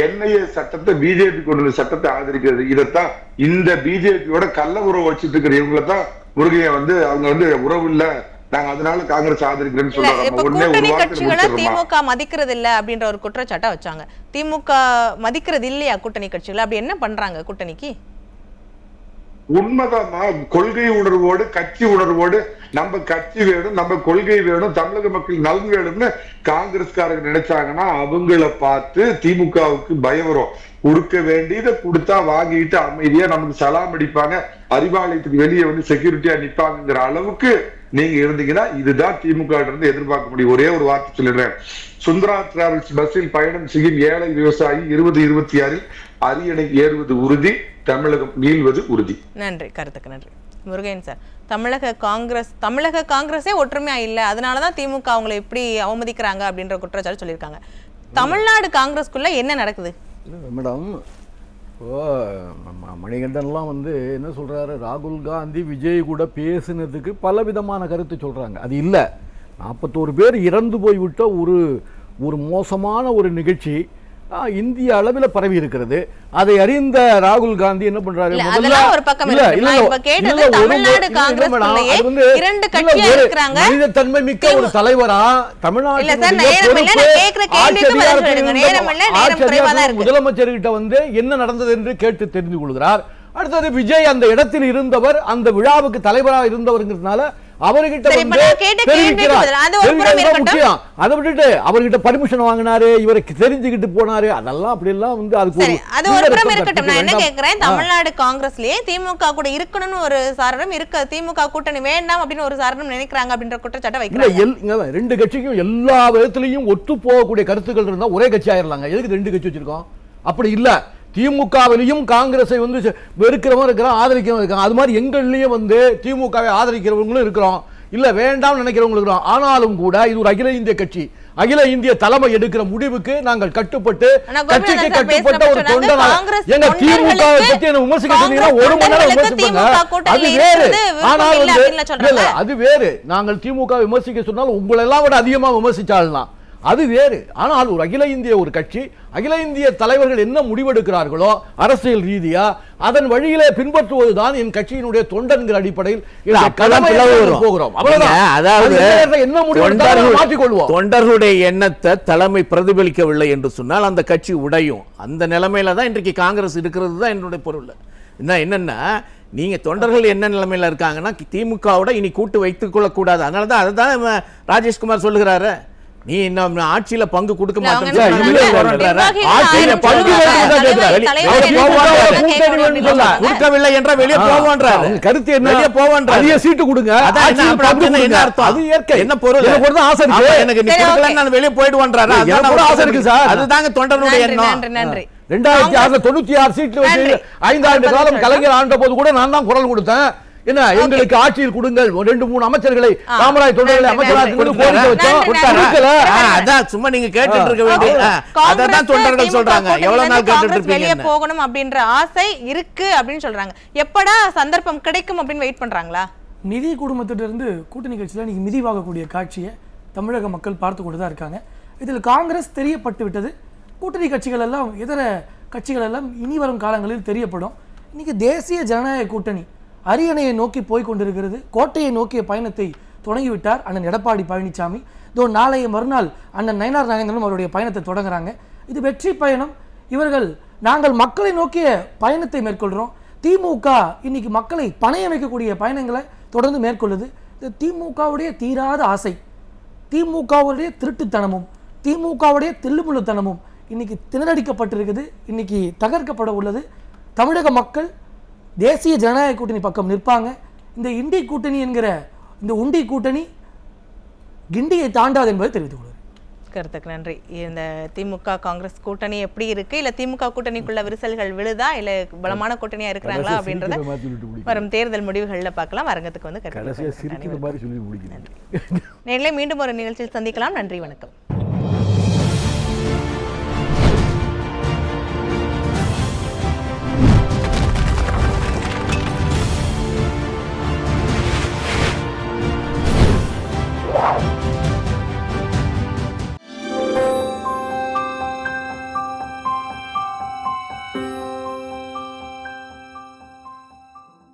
என்ஐஏ சட்டத்தை பிஜேபி கொண்டு வந்த சட்டத்தை ஆதரிக்கிறது. இதைத்தான் இந்த பிஜேபியோட கள்ள உறவு வச்சுட்டு இருக்கிற இவங்களை தான் முருகையை வந்து அவங்க வந்து உறவு இல்ல நாங்க அதனால காங்கிரஸ் ஆதரிக்கிறேன்னு சொல்றாங்க. திமுக மதிக்கிறது இல்ல அப்படின்ற ஒரு குற்றச்சாட்டை வச்சாங்க. திமுக மதிக்கிறது இல்லையா கூட்டணி கட்சிகள்? அப்படி என்ன பண்றாங்க கூட்டணிக்கு? உண்மைதான். கொள்கை உணர்வோடு கட்சி உணர்வோடு நம்ம கட்சி வேணும், நம்ம கொள்கை வேணும், தமிழக மக்கள் நலன் வேணும்னு காங்கிரஸ்காரங்க நினைச்சாங்கன்னா அவங்கள பார்த்து திமுகவுக்கு பயம் வரும். கொடுக்க வேண்டியதை கொடுத்தா வாங்கிட்டு அமைதியா நமக்கு சலாம் அடிப்பாங்க, அறிவாலயத்துக்கு வெளியே வந்து செக்யூரிட்டியா நிப்பாங்கிற அளவுக்கு நீங்க இருந்தீங்கன்னா இதுதான் திமுக இருந்து எதிர்பார்க்க முடியும். ஒரே ஒரு வார்த்தை சொல்லிடுறேன். சுந்தரா டிராவல்ஸ் பஸ்ஸில் பயணம் செய்யும் ஏழை விவசாயி 2026 அரியணை ஏறுவது உறுதி, தமிழகம் நீள்வது உறுதி. நன்றி, கருத்துக்கு நன்றி. முருகன் சார், தமிழக காங்கிரஸே ஒற்றுமையா இல்ல, அதனாலதான் திமுக அவங்களை எப்படி அவமதிக்கிறாங்க அப்படின்ற குற்றச்சாட்டு சொல்லியிருக்காங்க. தமிழ்நாடு காங்கிரஸ்குள்ள என்ன நடக்குது மேடம்? மணிகண்டன்லாம் வந்து என்ன சொல்றாரு, ராகுல் காந்தி விஜய் கூட பேசினதுக்கு பல விதமான கருத்து சொல்றாங்க. அது இல்லை, 41 பேர் இறந்து போய்விட்ட ஒரு மோசமான ஒரு நிகழ்ச்சி இந்திய அளவில் பரவி இருக்கிறது. அதை அறிந்த ராகுல் காந்தி என்ன பண்றாரு, மனிதத்தன்மை மிக்க ஒரு தலைவரா தமிழ்நாட்டில் முதலமைச்சர்கிட்ட வந்து என்ன நடந்தது என்று கேட்டு தெரிந்து கொள்கிறார். அடுத்தது விஜய் அந்த இடத்தில் இருந்தவர், அந்த விழாவுக்கு தலைவராக இருந்தவர்ங்கிறதுனால அவர்கிட்ட முக்கியம். அதை விட்டுட்டு அவர்கிட்ட பர்மிஷன் வாங்கினாரு, இவருக்கு தெரிஞ்சுக்கிட்டு போனாரு, அதெல்லாம் அப்படி எல்லாம் வந்து அது ஒரு புறம் இருக்கட்டும். நான் என்ன கேக்குறேன், தமிழ்நாடு காங்கிரஸ்லயே திமுக கூட இருக்கணும்னு ஒரு சாரணம் இருக்க, திமுக கூட்டணி வேண்டாம் அப்படின்னு ஒரு சாரணம் நினைக்கிறாங்க அப்படின்ற குற்றச்சாட்டை வைக்கிறாங்க. 2 கட்சிக்கும் எல்லா விதத்திலையும் ஒத்து போகக்கூடிய கருத்துக்கள் இருந்தா ஒரே கட்சி ஆயிரலாங்க. எதுக்கு 2 கட்சி வச்சிருக்கோம்? அப்படி இல்ல. திமுகவிலையும் காங்கிரஸை வந்து வெறுக்கிறவங்க இருக்கிறோம், ஆதரிக்கிறவங்க இருக்காங்க. அது மாதிரி எங்கள்லயும் வந்து திமுகவை ஆதரிக்கிறவங்களும் இருக்கிறோம், இல்ல வேண்டாம் நினைக்கிறவங்க இருக்கிறோம். ஆனாலும் கூட இது ஒரு அகில இந்திய கட்சி, அகில இந்திய தலைமை எடுக்கிற முடிவுக்கு நாங்கள் கட்டுப்பட்டு கட்சிக்கு கட்டுப்பட்ட ஒரு தொண்டனா எங்க திமுக பத்தி என்ன விமர்சிக்க சொன்னீங்கன்னா 1 மணி நேரம் விமர்சிப்பாங்க. அது வேறு. ஆனால் வந்து அது வேறு. நாங்கள் திமுக விமர்சிக்க சொன்னால் உங்களை எல்லாம் விட அதிகமா விமர்சிச்சாலும் அது வேறு. ஆனால் ஒரு அகில இந்திய ஒரு கட்சி, அகில இந்திய தலைவர்கள் என்ன முடிவெடுக்கிறார்களோ அரசியல் ரீதியா அதன் வழியிலே பின்பற்றுவதுதான் என் கட்சியினுடைய தொண்டன்கிற அடிப்படையில் போகிறோம். தொண்டர்களுடைய எண்ணத்தை தலைமை பிரதிபலிக்கவில்லை என்று சொன்னால் அந்த கட்சி உடையும். அந்த நிலைமையில தான் இன்றைக்கு காங்கிரஸ் இருக்கிறது தான் என்னுடைய பொருள். என்னன்னா, நீங்க தொண்டர்கள் என்ன நிலைமையில இருக்காங்கன்னா திமுகவோட இனி கூட்டு வைத்துக் கொள்ளக்கூடாது. அதனாலதான் அதுதான் ராஜேஷ்குமார் சொல்லுகிறாரு, நீ இன்னும் ஆட்சியில பங்கு கொடுக்க மாட்டேன். கொடுக்கவில்லை என்ற வெளியே போவான்றார். கருத்து என்ன? வெளியே போவான்றார். அதிக சீட்டு கொடுங்க. என்ன அர்த்தம்? அது இயற்கை. என்ன பொருள்? எனக்கு ஆசை இருக்கு, எனக்கு நீ கொடுக்கல நான் வெளியே போயிடுவான்றாரு. எனக்கு ஆசை இருக்கு சார். அதுதாங்க தொண்டனுடைய எண்ணம். நன்றி. 2006 96 சீட்ல வச்சு 5 ஆண்டு காலம் கலைஞர் ஆண்ட போது கூட நான் தான் குரல் கொடுத்தேன். என்ன எங்களுக்கு ஆட்சியில் கொடுங்கள் 2-3 அமைச்சர்களை காமராஜ் தொண்டர்களை அமைச்சராக கோரிக்கை வச்சோம். சும்மா நீங்க கேட்டுட்டு இருக்க வேண்டியது அதான் தொண்டர்கள் சொல்றாங்க. எவ்வளவு நாள் கேட்டுட்டு இருப்பீங்க? வெளியே போகணும் அப்படின்ற ஆசை இருக்கு அப்படின்னு சொல்றாங்க. எப்படா சந்தர்ப்பம் கிடைக்கும் அப்படின்னு வெயிட் பண்றாங்களா? நிதி குடும்பத்திலிருந்து கூட்டணி கட்சியில நீங்க மிதி வாங்கக்கூடிய காட்சியை தமிழக மக்கள் பார்த்து கொண்டு தான் இருக்காங்க. இதில் காங்கிரஸ் தெரியப்பட்டு விட்டது. கூட்டணி கட்சிகள் எல்லாம் இதர கட்சிகள் எல்லாம் இனி வரும் காலங்களில் தெரியப்படும். இன்னைக்கு தேசிய ஜனநாயக கூட்டணி அரியணையை நோக்கி போய் கொண்டிருக்கிறது. கோட்டையை நோக்கிய பயணத்தை தொடங்கிவிட்டார் அண்ணன் எடப்பாடி பழனிசாமி. இதோ நாளைய மறுநாள் அண்ணன் நயினார் நாகேந்திரனும் அவருடைய பயணத்தை தொடங்குறாங்க. இது வெற்றி பயணம். நாங்கள் மக்களை நோக்கிய பயணத்தை மேற்கொள்கிறோம். திமுக இன்னைக்கு மக்களை பணைய வைக்கக்கூடிய பயணங்களை தொடர்ந்து மேற்கொள்ளுது. இந்த திமுகவுடைய தீராத ஆசை, திமுகவுடைய திருட்டுத்தனமும் திமுகவுடைய தில்லுமுள்ளுத்தனமும் இன்னைக்கு திணறடிக்கப்பட்டிருக்குது, இன்னைக்கு தகர்க்கப்பட உள்ளது. தமிழக மக்கள் தேசிய ஜனநாயக கூட்டணி பக்கம் நிற்பாங்க. இந்த இண்டி கூட்டணி என்கிற இந்த உண்டி கூட்டணி கிண்டியை தாண்டாது என்பதை தெரிவித்துக் கொள்கிறேன். கருத்துக்கு நன்றி. இந்த திமுக காங்கிரஸ் கூட்டணி எப்படி இருக்கு, இல்ல திமுக கூட்டணிக்குள்ள விரிசல்கள் விழுதா, இல்ல பலமான கூட்டணியா இருக்கிறாங்களா அப்படின்றத வரும் தேர்தல் முடிவுகள்ல பார்க்கலாம். அரங்கத்துக்கு வந்து கருத்து. மாதிரி சொல்லி முடிக்கிறேன். நேர்களை மீண்டும் ஒரு நிகழ்ச்சியில் சந்திக்கலாம். நன்றி, வணக்கம்.